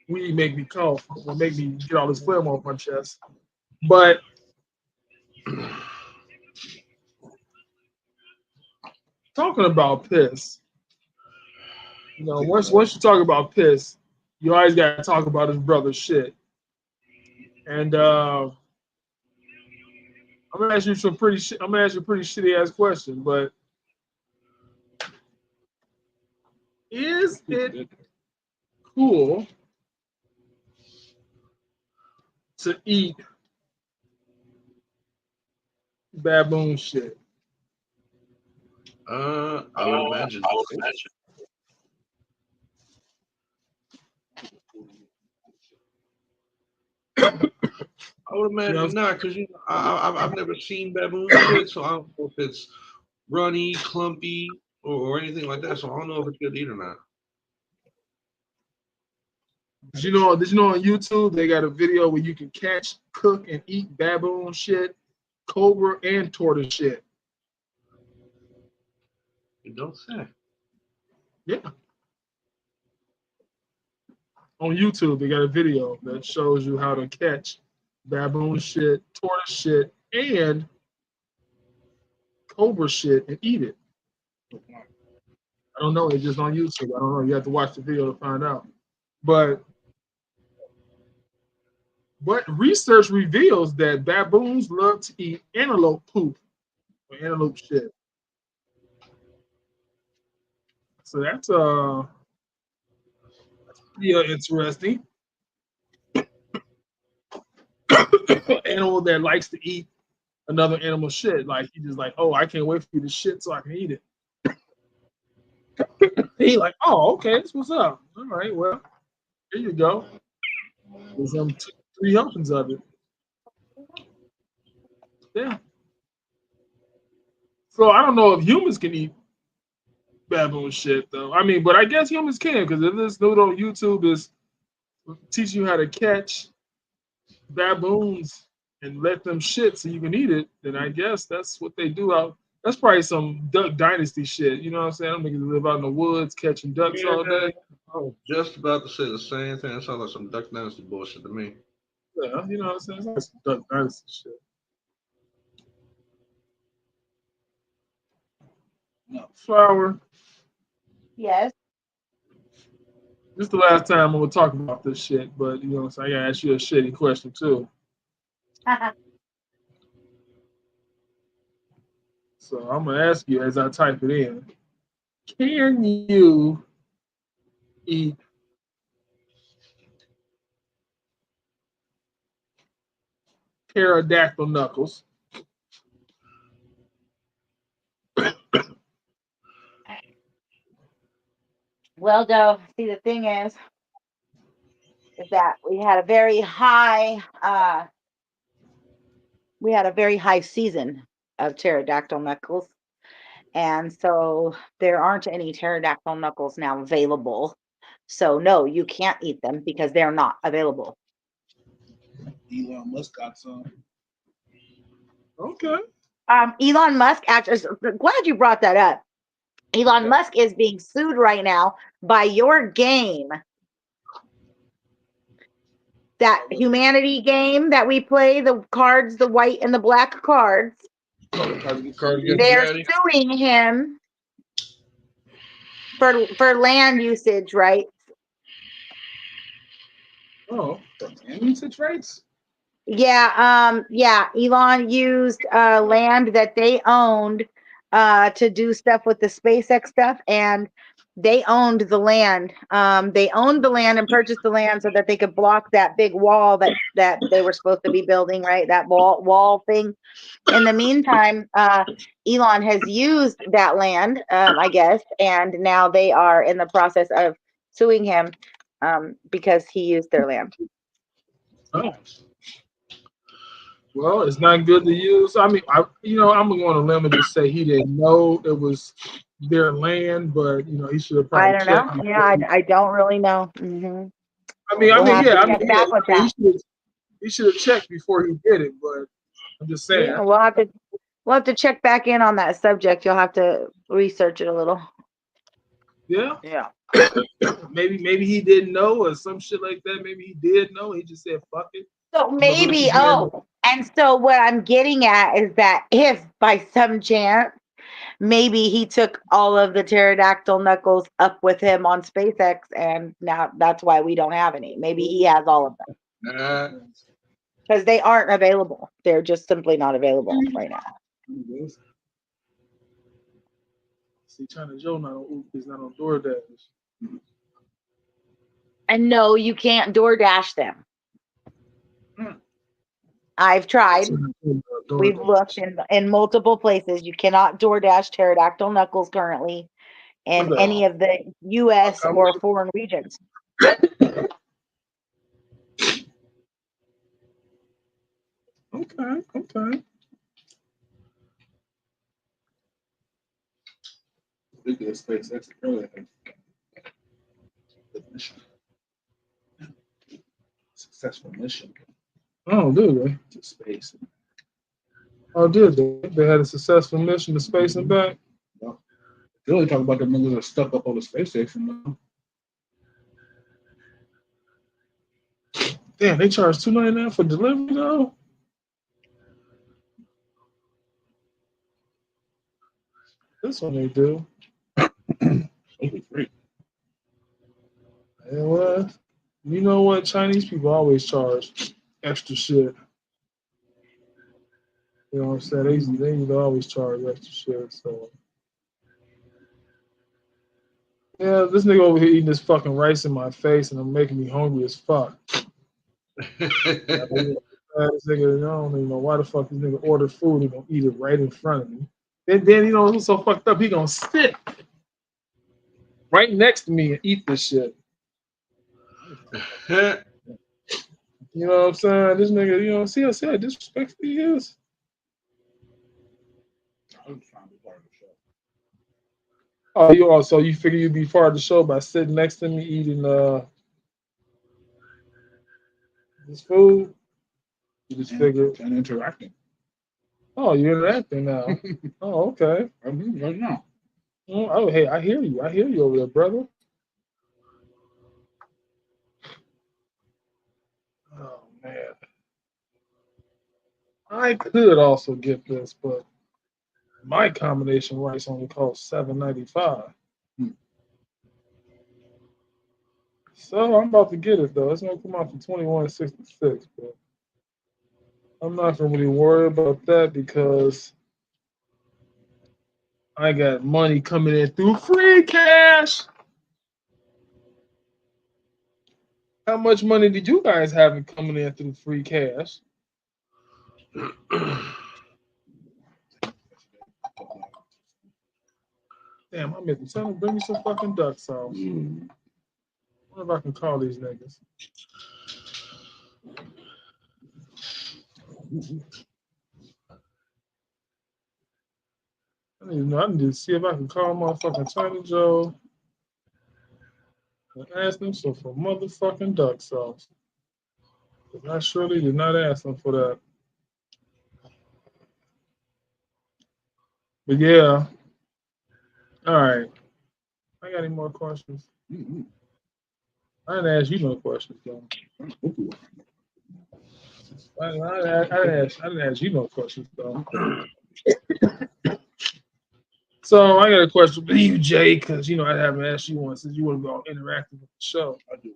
weed make me cough or make me get all this phlegm off my chest. But talking about piss, you know, once you talk about piss, you always gotta talk about his brother's shit. And I'm gonna ask you a pretty shitty ass question, but is it cool to eat baboon shit? I would imagine. I would imagine not, because I've never seen baboon shit, so I don't know if it's runny, clumpy, or anything like that. So I don't know if it's good to eat or not. Did you know on YouTube they got a video where you can catch, cook, and eat baboon shit, cobra, and tortoise shit? You don't say. Yeah. On YouTube they got a video that shows you how to catch baboon shit, tortoise shit, and cobra shit and eat it. I don't know. It's just on YouTube. I don't know. You have to watch the video to find out. But research reveals that baboons love to eat antelope poop or antelope shit. So that's pretty interesting. Animal that likes to eat another animal shit. Like he just like, oh, I can't wait for you to shit so I can eat it. He like, oh, okay, that's what's up. All right, well, here you go. There's 3 helpings of it. Yeah. So I don't know if humans can eat baboon shit though. I mean, but I guess humans can, because if this dude on YouTube is teaching you how to catch baboons and let them shit so you can eat it, then I guess that's what they do out. That's probably some Duck Dynasty shit. You know what I'm saying? I'm niggas live out in the woods catching ducks all day. I was just about to say the same thing. It sounds like some Duck Dynasty bullshit to me. Yeah, you know what I'm saying? It's like some Duck Dynasty shit. No. Flower. Yes. This is the last time I'm gonna talk about this shit, but you know what I'm saying? I gotta ask you a shitty question too. So I'm gonna ask you as I type it in. Can you eat pterodactyl knuckles? Well, Joe, see, the thing is that we had a very high season of pterodactyl knuckles. And so there aren't any pterodactyl knuckles now available. So no, you can't eat them because they're not available. Elon Musk got some. Okay. Elon Musk, actually, glad you brought that up. Elon Musk is being sued right now by your game. That humanity game that we play, the cards, the white and the black cards. They're suing him for land usage rights. Oh, land usage rights? Yeah, Elon used land that they owned to do stuff with the SpaceX stuff, and they owned the land. They owned the land and purchased the land so that they could block that big wall that they were supposed to be building, right? That wall thing. In the meantime, Elon has used that land, I guess, and now they are in the process of suing him because he used their land. Oh. Well, it's not good to use. I mean, I'm going to limit to say he didn't know it was their land, but you know he should have I probably don't checked. know. Yeah, I don't really know. We'll have to check back with that. He should have checked before he did it. But I'm just saying. Yeah, we'll have to check back in on that subject. You'll have to research it a little. Yeah. Yeah. maybe he didn't know or some shit like that. Maybe he did know. He just said fuck it. So maybe, and so what I'm getting at is that if by some chance, maybe he took all of the pterodactyl knuckles up with him on SpaceX, and now that's why we don't have any. Maybe he has all of them because they aren't available. They're just simply not available right now. See, China Joe is not on DoorDash. And no, you can't DoorDash them. I've tried. We've looked in multiple places. You cannot DoorDash pterodactyl knuckles currently in any of the U.S. or foreign regions. Okay. Look at SpaceX earlier. Successful mission. Oh, did they? To space. Oh, did they? They had a successful mission to space and back? No. They really talk about the niggas that are stuck up on the space station now. Damn, they charge $2.99 for delivery though? This one they do. Free. Yeah, well, you know what? Chinese people always charge extra shit. You know what I'm saying? They always charge extra shit. So, yeah, this nigga over here eating this fucking rice in my face and I'm making me hungry as fuck. This nigga, I don't even know why the fuck this nigga ordered food. He gonna eat it right in front of me. And then you know who's so fucked up? He gonna sit right next to me and eat this shit. You know what I'm saying? This nigga, you know, see how disrespectful he is. Oh, you figure you'd be part of the show by sitting next to me eating this food? You just figure and interacting. Oh, you're interacting now. Oh, okay. Right now. Oh, hey, I hear you. I hear you over there, brother. Oh man. I could also get this, but my combination rice only costs $7.95. So I'm about to get it though. It's gonna come out for $21.66, but I'm not gonna really worry about that because I got money coming in through free cash. How much money did you guys have coming in through free cash? Damn, I meant to tell him bring me some fucking duck sauce. I wonder if I can call these niggas. I need to see if I can call motherfucking China Joe and ask them for motherfucking duck sauce. I surely did not ask them for that. But yeah. All right. I got any more questions? I didn't ask you no questions, though. I didn't ask you no questions, though. So I got a question for you, Jay, because you know I haven't asked you one since you want to go interactive with the show. I do.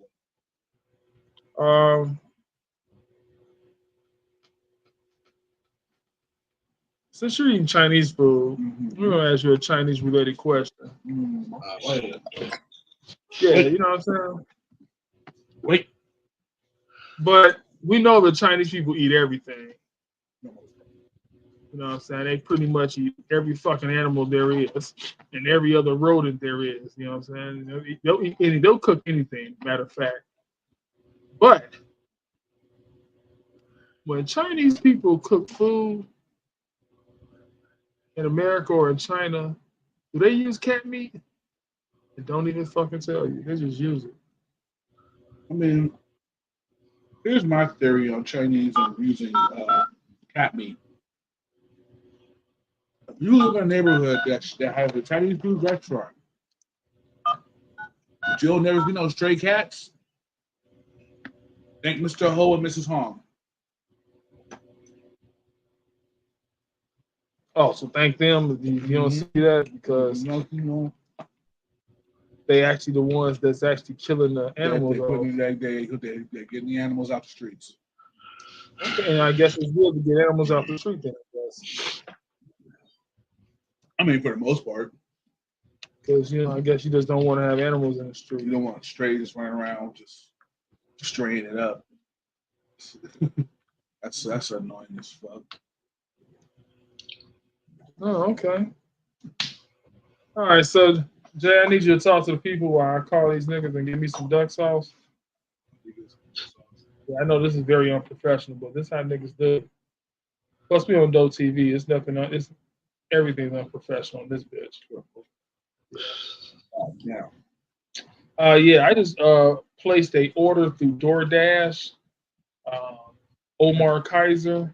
Since you're eating Chinese food, we're gonna ask you a Chinese related question. Yeah, you know what I'm saying? Wait. But we know the Chinese people eat everything. You know what I'm saying? They pretty much eat every fucking animal there is and every other rodent there is. You know what I'm saying? They'll cook anything, matter of fact. But when Chinese people cook food in America or in China, Do they use cat meat? They don't even fucking tell you. They just use it. I mean, here's my theory on Chinese and using cat meat. If you live in a neighborhood that has a Chinese food restaurant, but you'll never see no stray cats, thank Mr. Ho and Mrs. Hong. Oh, so thank them. You don't see that because You know, they actually the ones that's actually killing the animals. they're getting the animals out the streets. Okay, and I guess it's good to get animals out the street then, I guess. I mean, for the most part, Because, I guess you just don't want to have animals in the street. you don't want stray just running around just straying it up. That's annoying as fuck. Oh, okay. All right, so Jay, I need you to talk to the people while I call these niggas and give me some duck sauce. Yeah, I know this is very unprofessional, but this is how niggas do it. Plus, we on Doe TV. It's nothing. It's everything's unprofessional in this bitch. Yeah. Yeah, I just placed a order through DoorDash. Omar Kaiser.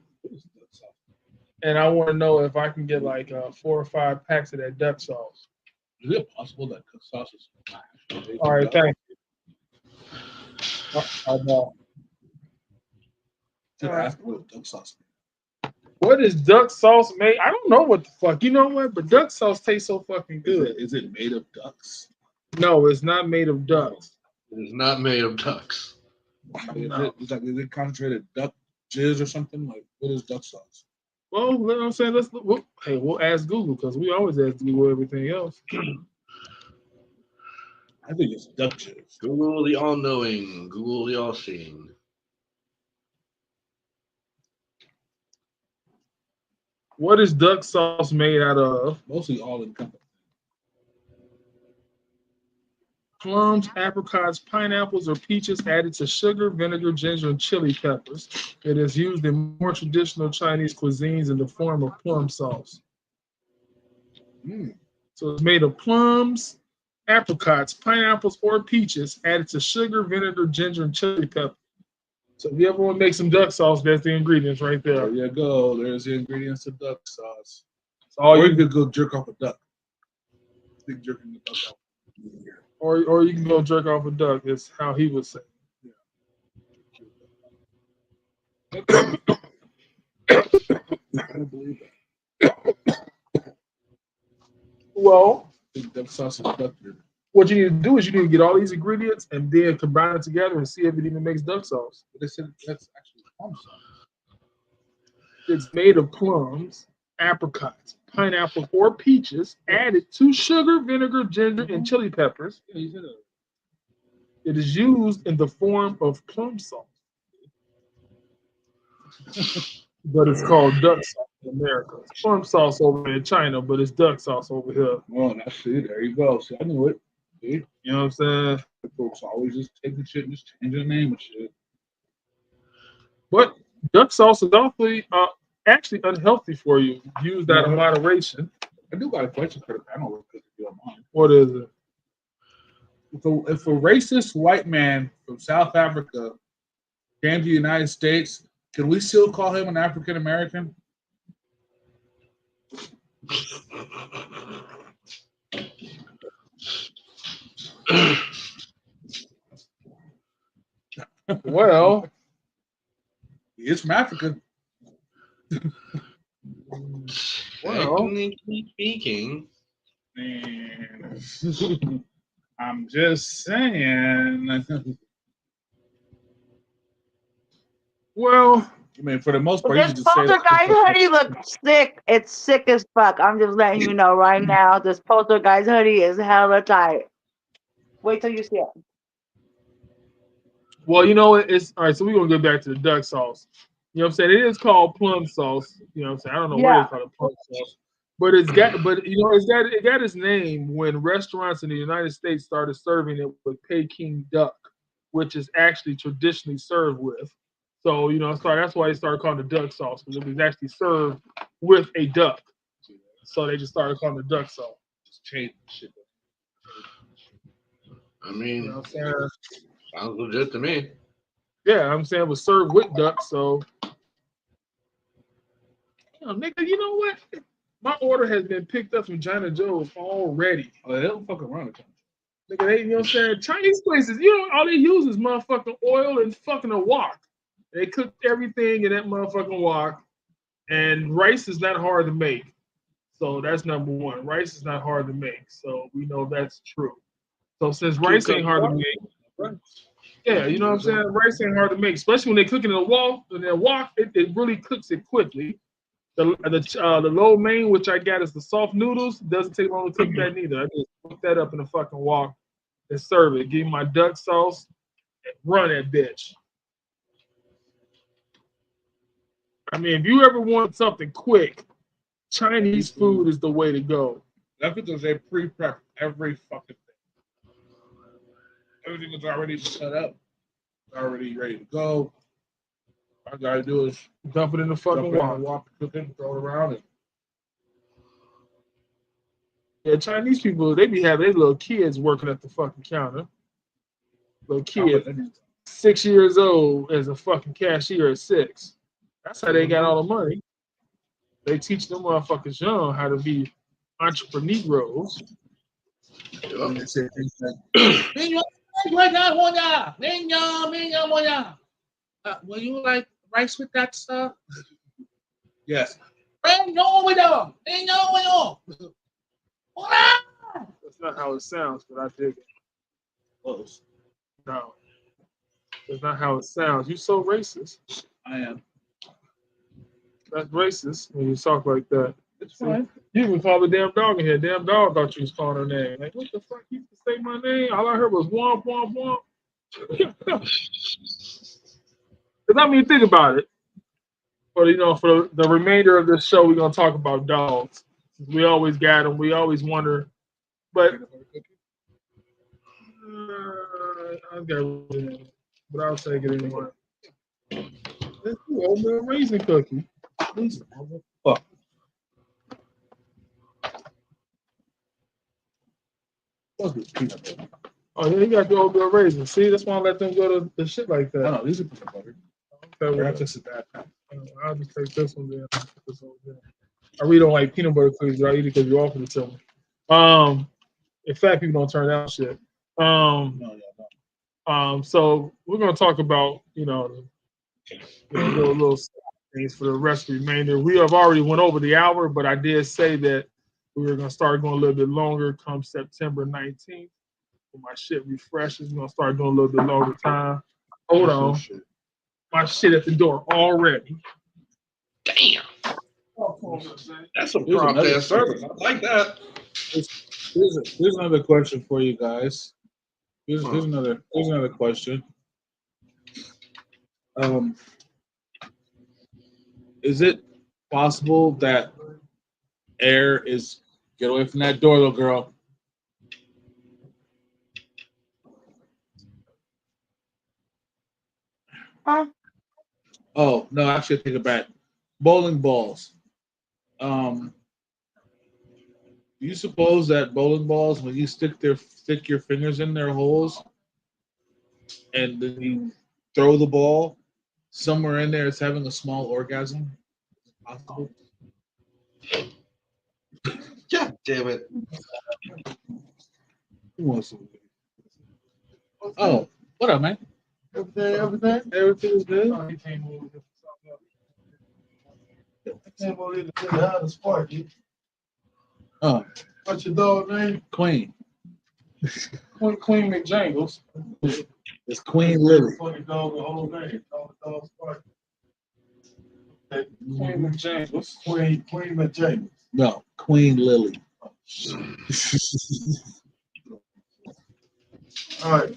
And I want to know if I can get like 4 or 5 packs of that duck sauce. Is it possible that duck sauce is All right, thank you. I know. ask what duck sauce? What is duck sauce made? I don't know what the fuck. You know what? But duck sauce tastes so fucking good. Is it made of ducks? No, it's not made of ducks. It is not made of ducks. Is No. it concentrated duck jizz or something? Like, what is duck sauce? Well, you know what I'm saying? Let's look. We'll ask Google because we always ask Google everything else. I think it's duck jizz. Google the all-knowing. Google the all-seeing. What is duck sauce made out of? Mostly all encompassing. Plums, apricots, pineapples, or peaches added to sugar, vinegar, ginger, and chili peppers. It is used in more traditional Chinese cuisines in the form of plum sauce. So it's made of plums, apricots, pineapples, or peaches added to sugar, vinegar, ginger, and chili pepper. So if you ever want to make some duck sauce, that's the ingredients right there. There you go. There's the ingredients to duck sauce. So all Or you you could go jerk off a duck. I think jerking the duck off. or you can go jerk off a duck. Is how he would say. I don't believe that. Well, I think duck sauce is duck jerky. what you need to do is you need to get all these ingredients and then combine it together and see if it even makes duck sauce. But they said that's actually plum sauce. It's made of plums, apricots, pineapple, or peaches added to sugar, vinegar, ginger, and chili peppers. Yeah, you said that. It is used in the form of plum sauce. But it's called duck sauce in America. It's plum sauce over in China, but it's duck sauce over here. Well, that's it. There you go. See, I knew it. See? You know what I'm saying? The folks always just take the shit and just change the name of shit. But duck sauce is awfully actually unhealthy for you. Use that in moderation. I do got a question for the panel, if you don't mind. What is it? If a racist white man from South Africa came to the United States, can we still call him an African American? Well, He is from Africa. Well. Technically speaking, Man, I'm just saying. well, I mean, for the most part, you This can just say poltergeist hoodie looks sick. It's sick as fuck. I'm just letting you know right now. This poltergeist hoodie is hella tight. Wait till you see it. well, it's all right. So we're gonna get back to the duck sauce. You know what I'm saying? It is called plum sauce. You know what I'm saying? I don't know why Yeah. they call it plum sauce. But it got its name when restaurants in the United States started serving it with Peking duck, which is actually traditionally served with. So, that's why they started calling it duck sauce, because it was actually served with a duck. So they just started calling it duck sauce. just change shit. I You mean, know what I'm saying? sounds legit to me. Yeah, I'm saying it was served with duck, so nigga, you know what? My order has been picked up from China Joe's already. Oh, they don't fucking run it. Nigga, they, you know what I'm saying? Chinese places, all they use is motherfucking oil and fucking a wok. They cook everything in that motherfucking wok, and rice is not hard to make. So that's number one. Rice is not hard to make. So we know that's true. So since rice ain't hard to make, yeah, you know what I'm saying? Rice ain't hard to make, especially when they cook it in a wok. In a wok, it really cooks it quickly. The lo mein, which I got is the soft noodles, doesn't take long to cook that neither. I just put that up in the fucking wok and serve it. Give me my duck sauce, and run that bitch. I mean, if you ever want something quick, Chinese food is the way to go. That's because they pre-prep every fucking thing. Everything is already set up, already ready to go. All I gotta do is Dump it in the fucking wok. walk, cook it, throw it around it. Yeah, Chinese people, they be having their little kids working at the fucking counter. Little kid, 6 years old, as a fucking cashier at 6. That's how they got all the money. They teach them motherfuckers young how to be entrepreneurs. And they say things like, will you like rice with that stuff? Yes. That's not how it sounds, but I dig it. Close. No. That's not how it sounds. You so racist. I am. That's racist when you talk like that. It's fine. You even call the damn dog in here. Damn dog thought you was calling her name. Like, what the fuck? You can say my name? All I heard was womp, womp, womp. Because I mean, think about it. But, for the remainder of this show, we're going to talk about dogs. We always got them. We always wonder. But, I've got it. But I'll take it anyway. It's the oatmeal raisin cookie. Fuck. Oh, yeah, you got the oatmeal raisin. See, that's why I let them go to the shit like that. No, these are peanut butter. Okay, well, That's just a bad. I'll just take this one then. I really don't like peanut butter cookies, but I eat it because you offered it to me. In fact, people don't turn down shit. No, yeah, no. So we're gonna talk about, the little things for the rest of the remainder. We have already went over the hour, but I did say that we were gonna start going a little bit longer come September 19th. When my shit refreshes, we're gonna start doing a little bit longer time. Hold on. My shit at the door already. Damn. That's some prompt ass service. I like that. Here's another question for you guys. Here's another question. Is it possible that air is get away from that door, little girl? Huh? Oh no, actually, I take it back. Bowling balls. Do you suppose that bowling balls, when you stick your fingers in their holes, and then you throw the ball, somewhere in there it's having a small orgasm? Possible. God damn it. Who wants to? Oh, what up, man? Everything's good. I can't believe the thing out of Sparky. Oh, What's your dog name? Queen. Queen McJangles. It's Queen Lily. Funny dog, the whole name. Dog Sparky. Queen McJangles. Queen McJangles. No, Queen Lily. All right.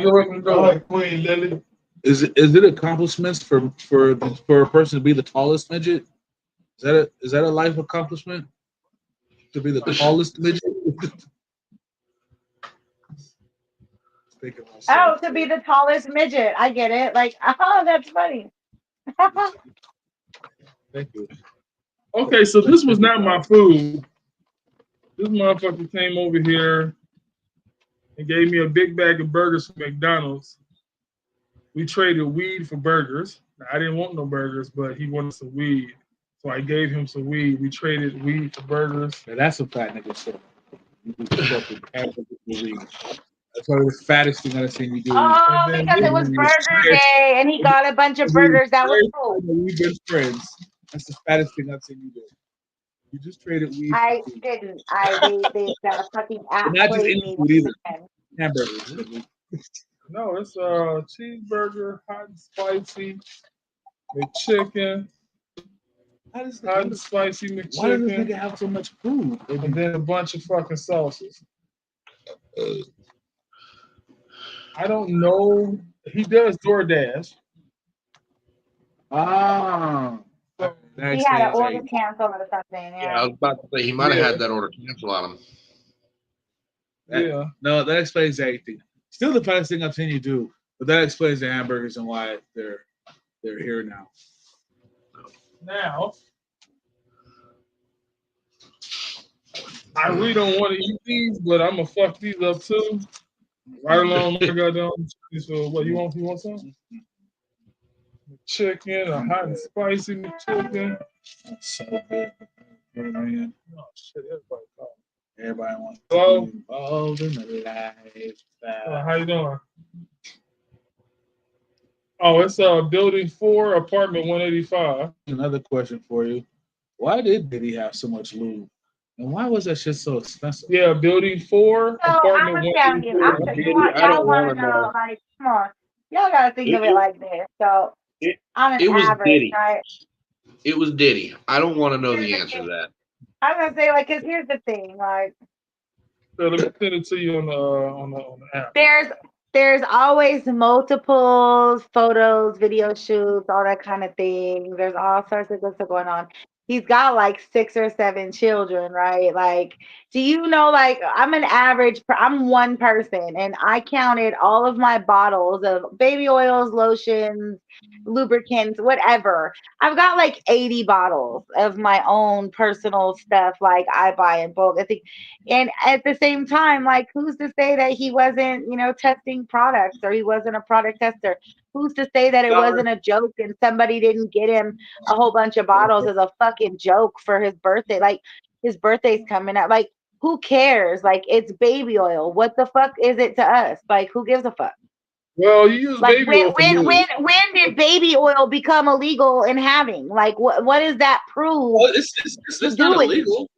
You're welcome to All go. right, Queen Lily. Is it accomplishments for a person to be the tallest midget? Is that a life accomplishment? To be the tallest midget? Oh, to be the tallest midget. I get it. Like, oh, that's funny. Thank you. Okay, so this was not my food. This motherfucker came over here and gave me a big bag of burgers from McDonald's. We traded weed for burgers. I didn't want no burgers, but he wanted some weed. So I gave him some weed. We traded weed for burgers. Now, that's a fat nigga shit. You just fucking have to get the weed. That's probably the fattest thing I've seen you do. Oh, And then because it was you- Burger Day and he got a bunch of burgers. That was cool. We've been friends. That's the fattest thing I've seen you do. You just traded weed. I for food. didn't. They that fucking app Not just played any me. food either. again. Hamburgers. No, it's a cheeseburger, hot and spicy, McChicken, How does hot and spicy why does this McChicken, nigga have so much food? and then a bunch of fucking sauces. I don't know. He does DoorDash. Ah. He had an order canceled or something. Yeah, I was about to say he might have had that order canceled on him. Yeah. No, that explains everything. Still the fattest thing I've seen you do, but that explains the hamburgers and why they're here now. Now, I really don't want to eat these, but I'm gonna fuck these up too. Right along my goddamn. So what you want? You want some? Chicken, a hot and spicy chicken. That's so good. Man. Oh shit! Everybody call. Everybody wants Hello? to be involved in the lifestyle. How you doing? Oh, it's building 4, apartment 185. Another question for you. Why did Diddy have so much lube? And why was that shit so expensive? Yeah, building 4, So I'm apartment gonna tell you, 184. I don't y'all wanna want to know, know. like, come on, y'all gotta think of it like this. So It- I'm an it was average, Diddy. right? It was Diddy. I don't want to know the answer to that. I'm gonna say like, cause here's the thing, like, So let me send it to you on the app. there's always multiple photos, video shoots, all that kind of thing. There's all sorts of stuff going on. He's got like 6 or 7 children, right? Like, do you know, like, I'm one person and I counted all of my bottles of baby oils, lotions, lubricants, whatever. I've got like 80 bottles of my own personal stuff, like I buy in bulk. I think, and at the same time, like, who's to say that he wasn't, testing products or he wasn't a product tester? Who's to say that it wasn't a joke and somebody didn't get him a whole bunch of bottles as a fucking joke for his birthday? Like, his birthday's coming up. Like, who cares? Like, it's baby oil. What the fuck is it to us? Like, who gives a fuck? Well, you use Like, baby oil for lube. when did baby oil become illegal in having? Like, what does that prove? Well, it's not Do it. illegal.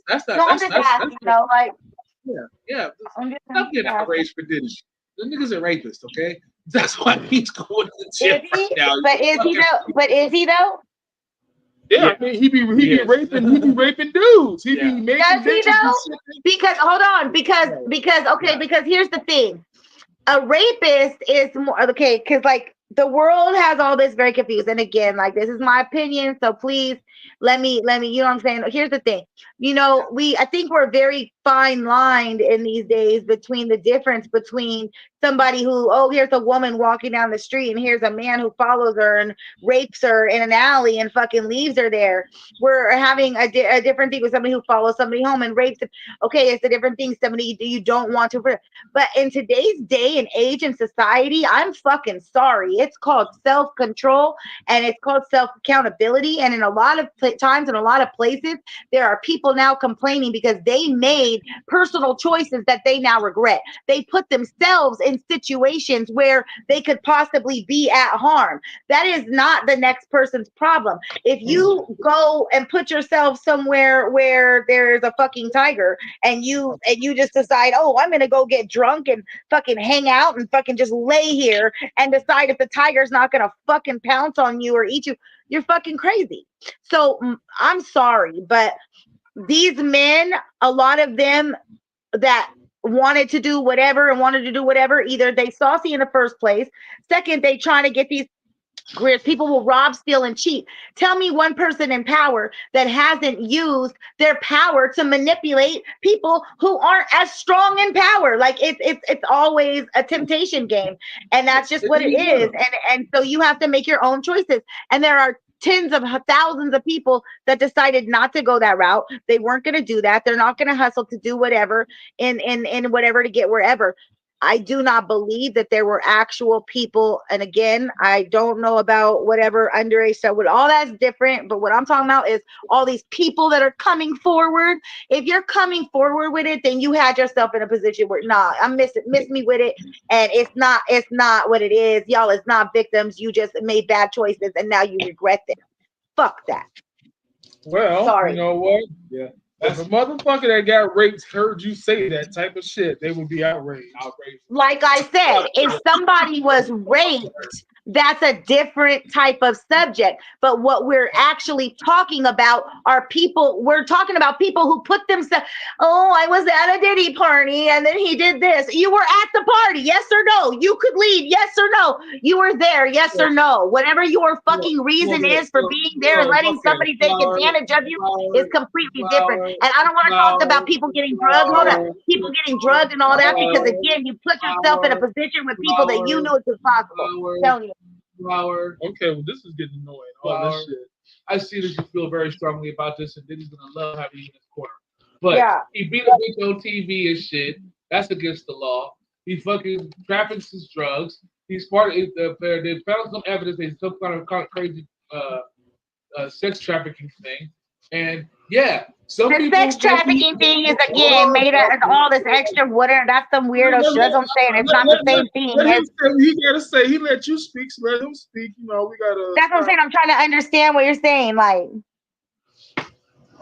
That's not. No, I'm That's just asking, like, yeah. I'm just Stop getting asking. outraged for Diddy. The nigga's a rapist, okay? That's why he's going to jail Is he? right now. But is he though? Yeah, I mean, he be raping dudes. He be making Does he bitches though? and shit. Because hold on, because here's the thing. A rapist is more okay, because like the world has all this very confused. And again, like, this is my opinion, so please let me, you know what I'm saying? Here's the thing. I think we're very fine lined in these days between the difference between somebody who, here's a woman walking down the street and here's a man who follows her and rapes her in an alley and fucking leaves her there. We're having a different thing with somebody who follows somebody home and rapes them. Okay, it's a different thing. Somebody you don't want to, but in today's day and age and society, I'm fucking sorry. It's called self-control and it's called self-accountability. And in a lot of times, in a lot of places, there are people now complaining because they made personal choices that they now regret. They put themselves in situations where they could possibly be at harm. That is not the next person's problem. If you go and put yourself somewhere where there's a fucking tiger and you just decide, I'm gonna go get drunk and fucking hang out and fucking just lay here and decide if the tiger's not gonna fucking pounce on you or eat you, you're fucking crazy. So I'm sorry, but these men, a lot of them that wanted to do whatever, either they saucy in the first place. Second, they trying to get these careers. People will rob, steal, and cheat. Tell me one person in power that hasn't used their power to manipulate people who aren't as strong in power. Like, it's always a temptation game, and that's just what it is. And so you have to make your own choices. And there are tens of thousands of people that decided not to go that route. They weren't going to do that. They're not going to hustle to do whatever and whatever to get wherever. I do not believe that there were actual people. And again, I don't know about whatever underage stuff. All that's different. But what I'm talking about is all these people that are coming forward. If you're coming forward with it, then you had yourself in a position where, nah, I'm miss me with it. And it's not what it is. Y'all is not victims. You just made bad choices and now you regret them. Fuck that. Well, Sorry. you know what? Yeah. If a motherfucker that got raped heard you say that type of shit, they would be outraged. Like I said, if somebody was raped, that's a different type of subject. But what we're actually talking about are people. We're talking about people who put themselves, oh, I was at a Diddy party and then he did this. You were at the party, yes or no? You could leave, yes or no? You were there, yes or no? Whatever your fucking reason is for being there and letting somebody take advantage of you is completely different. And I don't want to talk about people getting drugged. Hold on. People getting drugged and all that, because again, you put yourself in a position with people that you knew it was possible. I'm telling you. Flower. Okay, well, this is getting annoying. All this shit. I see that you feel very strongly about this, and Diddy's gonna love having you in his corner. But Yeah. he beat a bitch on TV and shit. That's against the law. He fucking traffics his drugs. He's part of it. They found some evidence that he's some kind of crazy sex trafficking thing. And yeah, some The people sex trafficking thing is again made up of all this extra water. That's some weirdo shit. That's what I'm saying. It's not the same thing. He gotta say. He let you speak. So let him speak. You know, we gotta. That's what I'm saying. I'm trying to understand what you're saying. Like,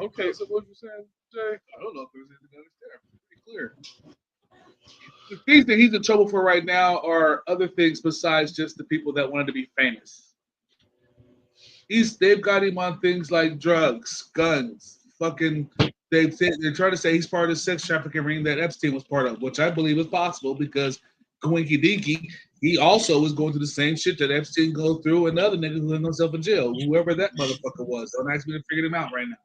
Okay, so what you saying, Jay? I don't know if there's anything to understand. Pretty clear. The things that he's in trouble for right now are other things besides just the people that wanted to be famous. They've got him on things like drugs, guns, fucking. They're trying to say he's part of the sex trafficking ring that Epstein was part of, which I believe is possible because Gwinky Dinky, he also was going through the same shit that Epstein goes through, and the other nigga who ended himself in jail, whoever that motherfucker was. Don't ask me to figure him out right now.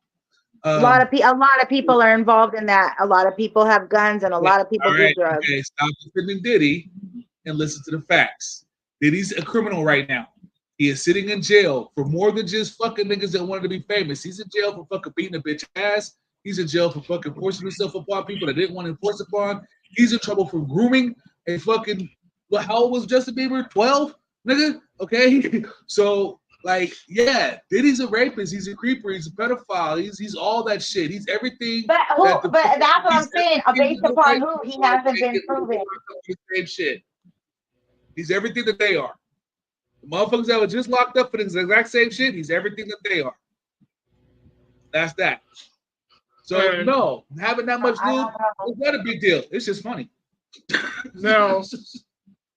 a lot of people are involved in that. A lot of people have guns, and a lot of people do drugs. Okay, stop defending Diddy and listen to the facts. Diddy's a criminal right now. He is sitting in jail for more than just fucking niggas that wanted to be famous. He's in jail for fucking beating a bitch ass. He's in jail for fucking forcing himself upon people that didn't want to force upon. He's in trouble for grooming a fucking. How old was Justin Bieber? 12, nigga. Okay, so like, yeah, Diddy's a rapist. He's a creeper. He's a pedophile. He's all that shit. He's everything. But that's what I'm saying. Based upon who, he hasn't been proven. Same shit. He's everything that they are. The motherfuckers that were just locked up for the exact same shit, he's everything that they are. That's that. So no, having that much loot is not a big deal. It's just funny. Now, I just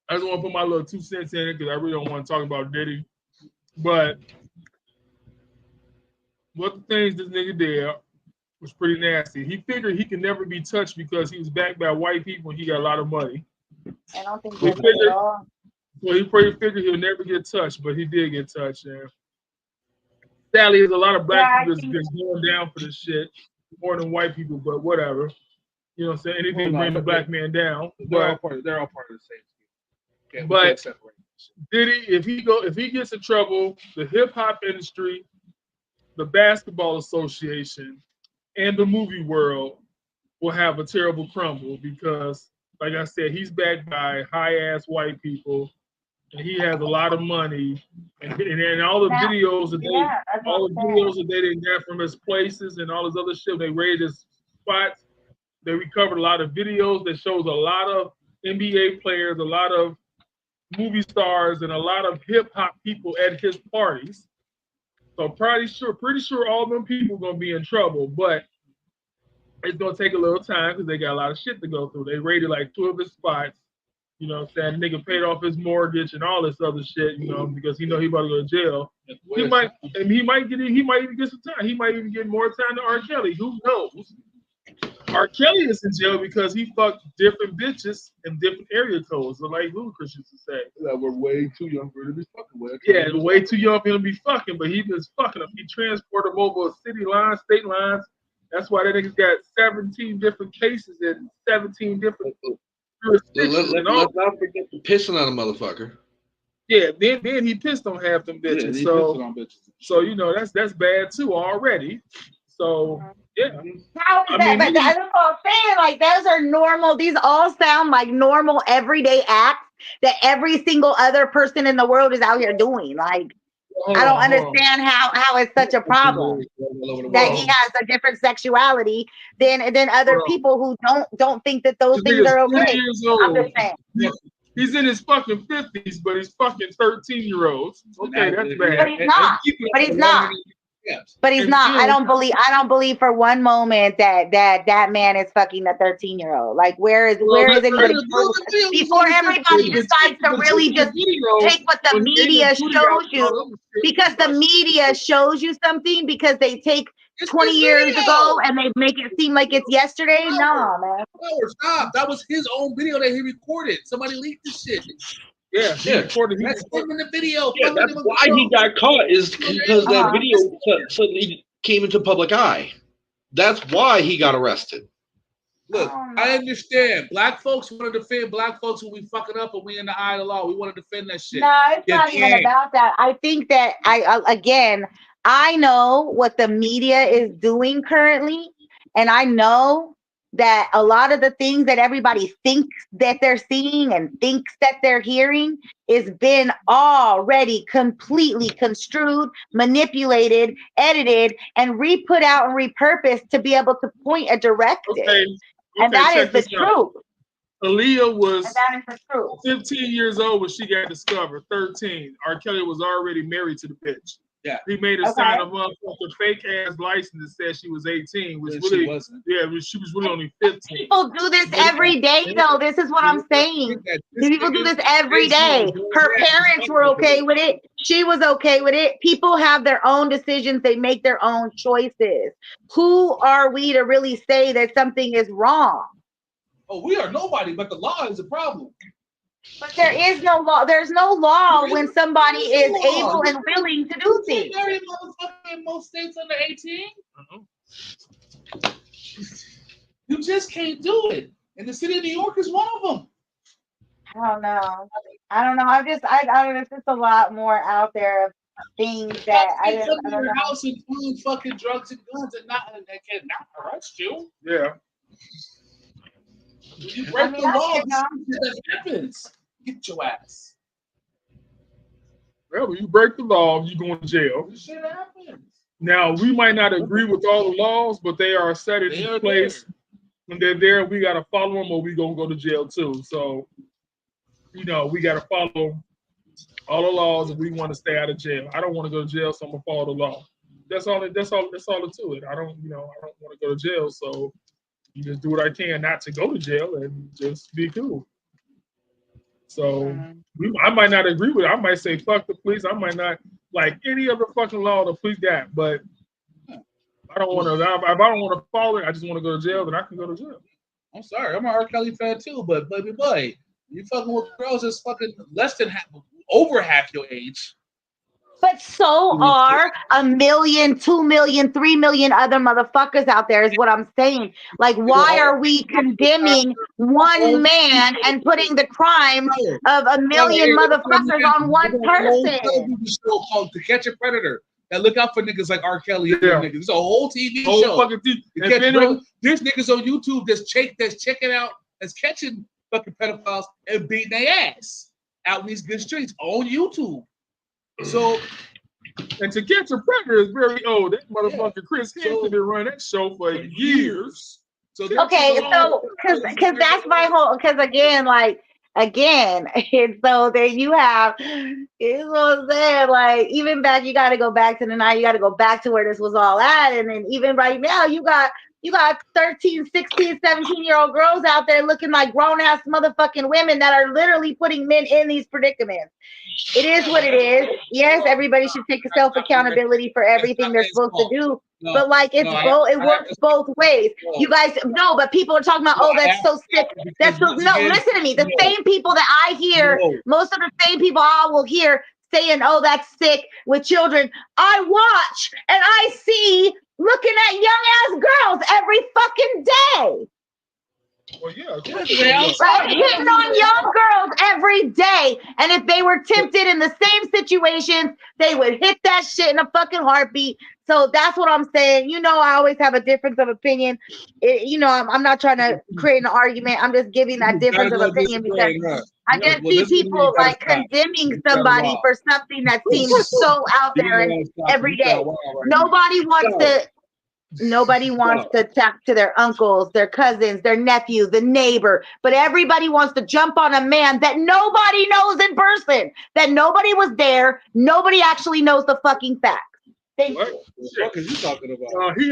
want to put my little 2 cents in it because I really don't want to talk about Diddy. But what the things this nigga did was pretty nasty. He figured he could never be touched because he was backed by white people and he got a lot of money. I don't think He figured, well, he probably figured he'll never get touched, but he did get touched. And sadly, there's a lot of black people that's been going down for this shit more than white people, but whatever. You know what I'm saying? Anything to bring the black man down. They're all part of the same. Okay, but Diddy, if he gets in trouble, the hip hop industry, the basketball association, and the movie world will have a terrible crumble because, like I said, he's backed by high ass white people, and he has a lot of money, and all the videos that they didn't get from his places and all this other shit, they raided his spots. They recovered a lot of videos that shows a lot of NBA players, a lot of movie stars, and a lot of hip hop people at his parties. So pretty sure all them people gonna be in trouble, but it's gonna take a little time because they got a lot of shit to go through. They raided like 2 of his spots. You know what I'm saying? Nigga paid off his mortgage and all this other shit, you know, because he know he about to go to jail. He might even get some time. He might even get more time than R. Kelly. Who knows? R. Kelly is in jail because he fucked different bitches in different area codes. So like Ludacris used to say. That we're way too young for him to be fucking with. Yeah, way too young for him to be fucking, but he was fucking them. He transported them over city lines, state lines. That's why that nigga's got 17 different cases in 17 different jurisdictions. Let's not forget the pissing on a motherfucker. Yeah, then he pissed on half them bitches. Yeah, So you know that's bad too already. So yeah. How is that? But that's what I'm saying. Like those are normal. These all sound like normal everyday acts that every single other person in the world is out here doing. Like I don't understand how it's such a problem that he has a different sexuality than other people who don't think that those things are okay. I'm just saying. He's in his fucking 50s, but he's fucking 13-year-olds. Okay, that's bad. But he's not. But he's not. But he's not. I don't believe for one moment that man is fucking a 13-year-old. Like where is anybody before everybody decides to really just take what the media shows you, because the media shows you something because they take 20 years ago and they make it seem like it's yesterday. No, man. No, stop. That was his own video that he recorded. Somebody leaked this shit. Yeah, he recorded in the video. Yeah, that's why he got caught, is because that video suddenly came into public eye. That's why he got arrested. Look, I understand. Black folks want to defend black folks when we fucking up and we in the eye of the law. We want to defend that shit. No, it's not even about that. I think that I know what the media is doing currently, and I know that a lot of the things that everybody thinks that they're seeing and thinks that they're hearing is been already completely construed, manipulated, edited, and re-put out and repurposed to be able to point a directive. And that is the truth. Aaliyah was 15 years old when she got discovered. 13. R. Kelly was already married to the bitch. Yeah. He made her sign a motherfucking fake ass license that said she was 18, which really, she wasn't. Yeah, she was really only 15. People do this every day, though. This is what I'm saying. People do this every day. Her parents were okay with it. She was okay with it. People have their own decisions. They make their own choices. Who are we to really say that something is wrong? Oh, we are nobody, but the law is a problem. But there is no law. There's no law when somebody is able and willing to do things. Married motherfucker in most states under 18. You just can't do it. And the city of New York is one of them. I don't know. There's just a lot more out there of things that I don't know. Your house and food, fucking drugs and guns, and they cannot arrest you. Yeah. You break the law, that happens. Get your ass. Well, when you break the law, you go to jail. This shit happens. Now, we might not agree with all the laws, but they are set in place. When they're there, we got to follow them or we going to go to jail too. So, you know, we got to follow all the laws if we want to stay out of jail. I don't want to go to jail, so I'm going to follow the law. That's all to it. I don't want to go to jail, so you just do what I can not to go to jail and just be cool. So I might not agree with it. I might say fuck the police. I might not like any other fucking law the police got, but I don't want to. If I don't want to follow it, I just want to go to jail. Then I can go to jail. I'm sorry, I'm an R. Kelly fan too, but baby boy, you fucking with girls that's fucking over half your age. But so are 1 million, 2 million, 3 million other motherfuckers out there, is what I'm saying. Like, why are we condemning one man and putting the crime of 1 million motherfuckers on one person? Called To Catch a Predator. That look out for niggas like R. Kelly. Niggas. It's a whole TV show. Fucking There's niggas on YouTube that's checking out, that's catching fucking pedophiles and beating their ass out in these good streets on YouTube. So, and To Catch a Predator is very old. That motherfucker Chris Hansen been running that show for years. So because that's my whole. Because again, and so there you have. It's what I'm saying. Like even back, you got to go back to the night. You got to go back to where this was all at, and then even right now, you got 13, 16, 17-year-old girls out there looking like grown-ass motherfucking women that are literally putting men in these predicaments. It is what it is. Yes, everybody should take self-accountability for everything they're supposed to do. But like it works both ways. You guys but people are talking about, that's so sick. That's so listen to me. The same people that I hear, most of the same people I will hear saying, that's sick with children. I watch and I see looking at young ass girls every fucking day. Well, yeah. Of Yeah, course they they don't. outside. Right, hitting on young girls every day. And if they were tempted in the same situations, they would hit that shit in a fucking heartbeat. So that's what I'm saying. You know, I always have a difference of opinion. I'm not trying to create an argument. I'm just giving that difference of opinion because I just see people like condemning somebody for something that seems so out there and every day. Nobody wants to talk to their uncles, their cousins, their nephews, the neighbor, but everybody wants to jump on a man that nobody knows in person, that nobody was there, nobody actually knows the fucking facts. Thank What? you. What the fuck is you talking about? He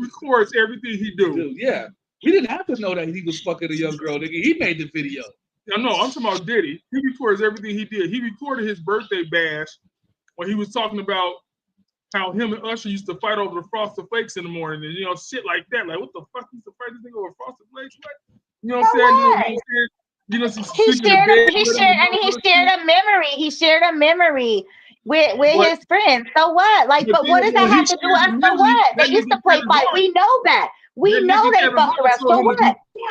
records everything he do. Dude, yeah. We didn't have to know that he was fucking a young girl, nigga. He made the video. I know. I'm talking about Diddy. He records everything he did. He recorded his birthday bash when he was talking about how him and Usher used to fight over the Frosted Flakes in the morning, and shit like that. Like, what the fuck? He used to fight this thing over Frosted Flakes? What? You know what I'm saying? He shared a memory. He shared a memory with his friends. So what? Like, but what does that have to do with us? So what? They used to play fight. We know that. We know they fucked around. So what?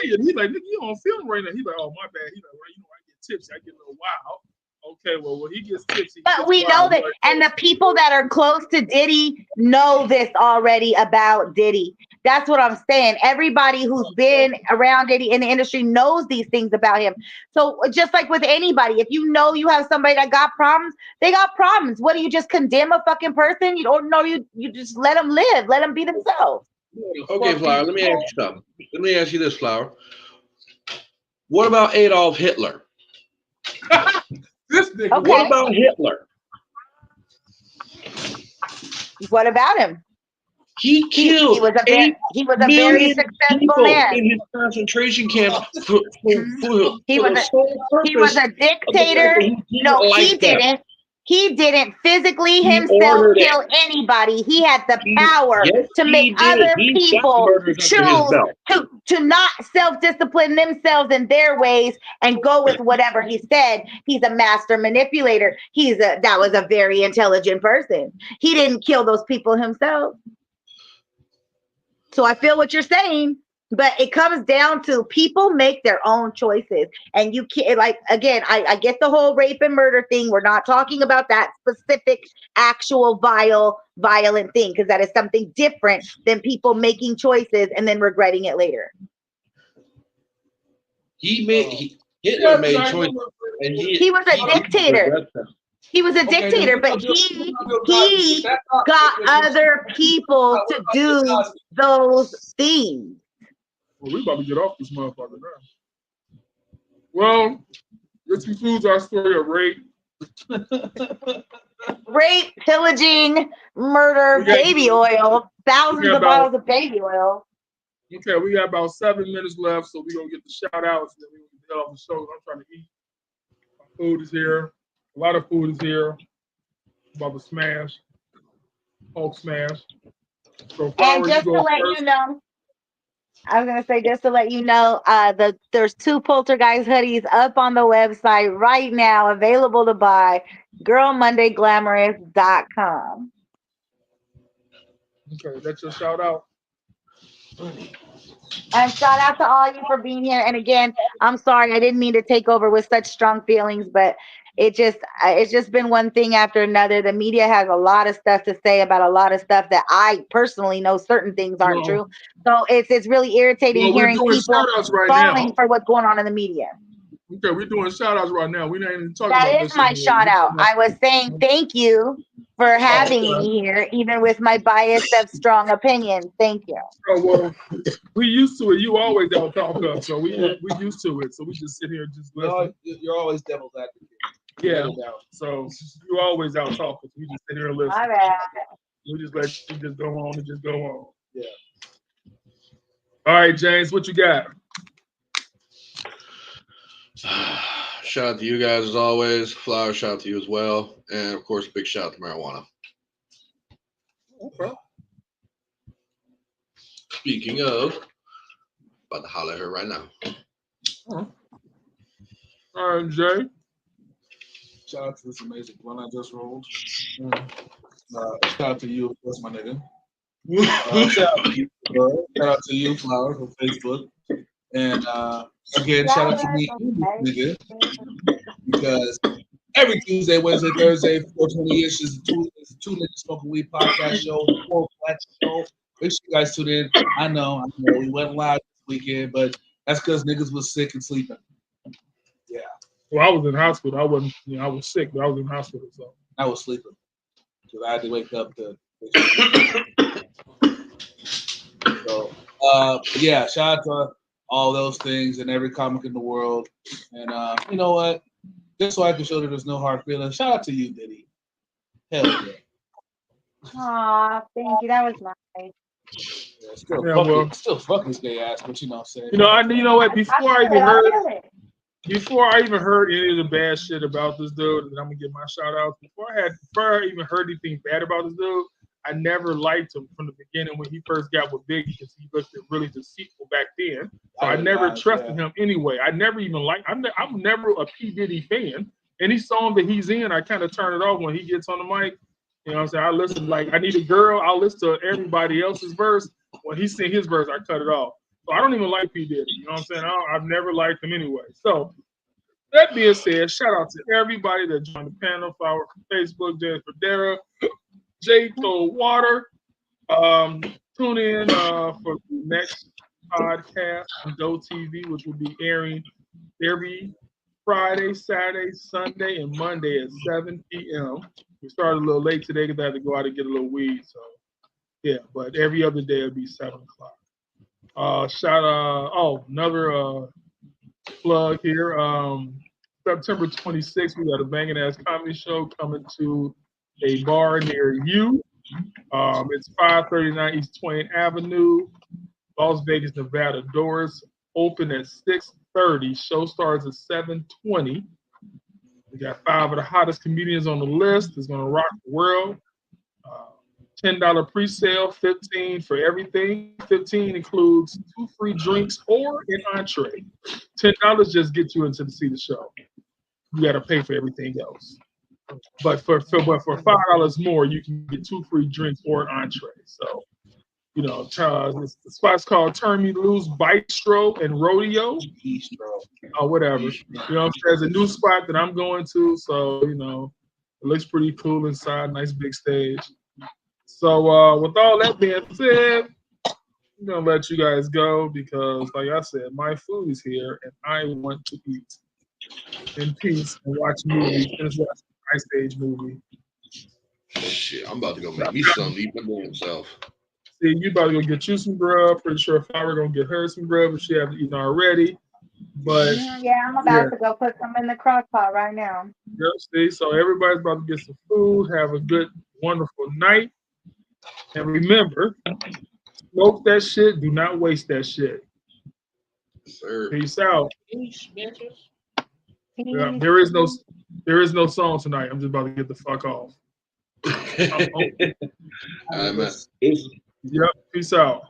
He's like, nigga, you on film right now. He's like, oh, my bad. He's like, well, I get tipsy. I get a little wild. Okay, well, when he gets tipsy. But we know that, and the people that are close to Diddy know this already about Diddy. That's what I'm saying. Everybody who's been around Diddy in the industry knows these things about him. So just like with anybody, if you know you have somebody that got problems, they got problems. What do you just condemn a fucking person? You don't know. You just let them live. Let them be themselves. Okay, Flower. Let me ask you something. Let me ask you this, Flower. What about Adolf Hitler? This nigga. Okay. What about Hitler? What about him? He killed he was a very million successful people man. in his concentration camp for He the sole purpose. was a dictator. No, he didn't. He didn't physically himself kill anybody. He had the power to make other people choose to not self-discipline themselves in their ways and go with whatever he said. He's a master manipulator. That was a very intelligent person. He didn't kill those people himself. So I feel what you're saying. But it comes down to people make their own choices. And you can't, like, again, I get the whole rape and murder thing. We're not talking about that specific, actual, violent thing, because that is something different than people making choices and then regretting it later. Hitler made choices. And he was a dictator. He was a dictator, but he got other people to do those things. Well, we about to get off this motherfucker now. Well, this concludes our story of rape. Rape, pillaging, murder, baby oil, thousands of bottles of baby oil. Okay, we got about 7 minutes left, so we're going to get the shout outs and then we're going to get off the show. I'm trying to eat. My food is here. A lot of food is here. About to smash. Hulk smash. So and just to let you know, I was going to say, just to let you know, there's 2 Poltergeist hoodies up on the website right now, available to buy, girlmondayglamorous.com. Okay, that's your shout out. And shout out to all you for being here. And again, I'm sorry, I didn't mean to take over with such strong feelings, but it's just been one thing after another. The media has a lot of stuff to say about a lot of stuff that I personally know certain things aren't true. So it's really irritating hearing people falling for what's going on in the media. Okay, we're doing shout outs right now. We're not even talking about this. That is my shout out. I was saying thank you for having me here, even with my bias of strong opinion. Thank you. Oh, well, we used to it. You always out talk us, so we used to it. So we just sit here and just listen. You're always devil's advocate. Yeah. So you always out talking. We just sit here and listen. All right. We just let you just go on and just go on. Yeah. All right, James, what you got? Shout out to you guys as always. Flower, shout out to you as well. And of course, big shout out to marijuana. Okay. Speaking of, about to holler at her right now. All right, Jay. Shout out to this amazing one I just rolled. Shout out to you, of course, my nigga. Shout out to you, Flower, from Facebook. And again, shout out to me, nigga, because every Tuesday, Wednesday, Thursday, 420-ish is two niggas smoking weed podcast show, full flat show. Make sure you guys tune in. I know we went live this weekend, but that's because niggas was sick and sleeping. Yeah. Well, I was in hospital. I wasn't, I was sick, but I was in hospital, so I was sleeping because I had to wake up to. So, yeah, shout out to all those things and every comic in the world. And you know what? Just so I can show that there's no hard feelings, shout out to you, Diddy. Hell yeah. Aw, thank you. That was nice. Yeah, still fuck his gay ass, but you know what I'm saying. You know what? Before I even heard any of the bad shit about this dude, and I'm gonna give my shout out. Before I even heard anything bad about this dude, I never liked him from the beginning when he first got with Biggie because he looked really deceitful back then. So I never trusted him anyway. I never even liked. I'm never a P Diddy fan. Any song that he's in, I kind of turn it off when he gets on the mic. You know what I'm saying? I listen, like, I Need a Girl, I'll listen to everybody else's verse. When he sing his verse, I cut it off. So I don't even like P. Diddy. You know what I'm saying? I've never liked him anyway. So that being said, shout out to everybody that joined the panel. Flower from Facebook, James Federa, Jay Water. Tune in for the next podcast on Doe TV, which will be airing every Friday, Saturday, Sunday, and Monday at 7 p.m. We started a little late today because I had to go out and get a little weed. So, yeah, but every other day it'll be 7 o'clock. Another plug here. September 26th, we got a banging ass comedy show coming to a bar near you. It's 539 East Twain Avenue, Las Vegas, Nevada. Doors open at 6:30. Show starts at 7:20. We got 5 of the hottest comedians on the list. It's gonna rock the world. $10 pre-sale, $15 for everything. $15 includes 2 free drinks or an entree. $10 just gets you into to see the show. You got to pay for everything else. But for $5 more, you can get 2 free drinks or an entree. So, you know, the spot's called Turn Me Loose, Bistro and Rodeo. Or whatever. You know, there's a new spot that I'm going to. So, you know, it looks pretty cool inside. Nice big stage. So with all that being said, I'm going to let you guys go because, like I said, my food is here and I want to eat in peace and watch movies. Finish watching an Ice Age movie. Shit, I'm about to go make me something, eat my damn self. See, you about to go get you some grub. Pretty sure Flower going to get her some grub if she hasn't eaten already. But yeah, I'm about to go put some in the crock pot right now. Yeah, see, so everybody's about to get some food. Have a good, wonderful night. And remember, smoke that shit. Do not waste that shit. Sir. Peace out. Peace. Yeah, there is no song tonight. I'm just about to get the fuck off. All right, man. Yep. Peace out.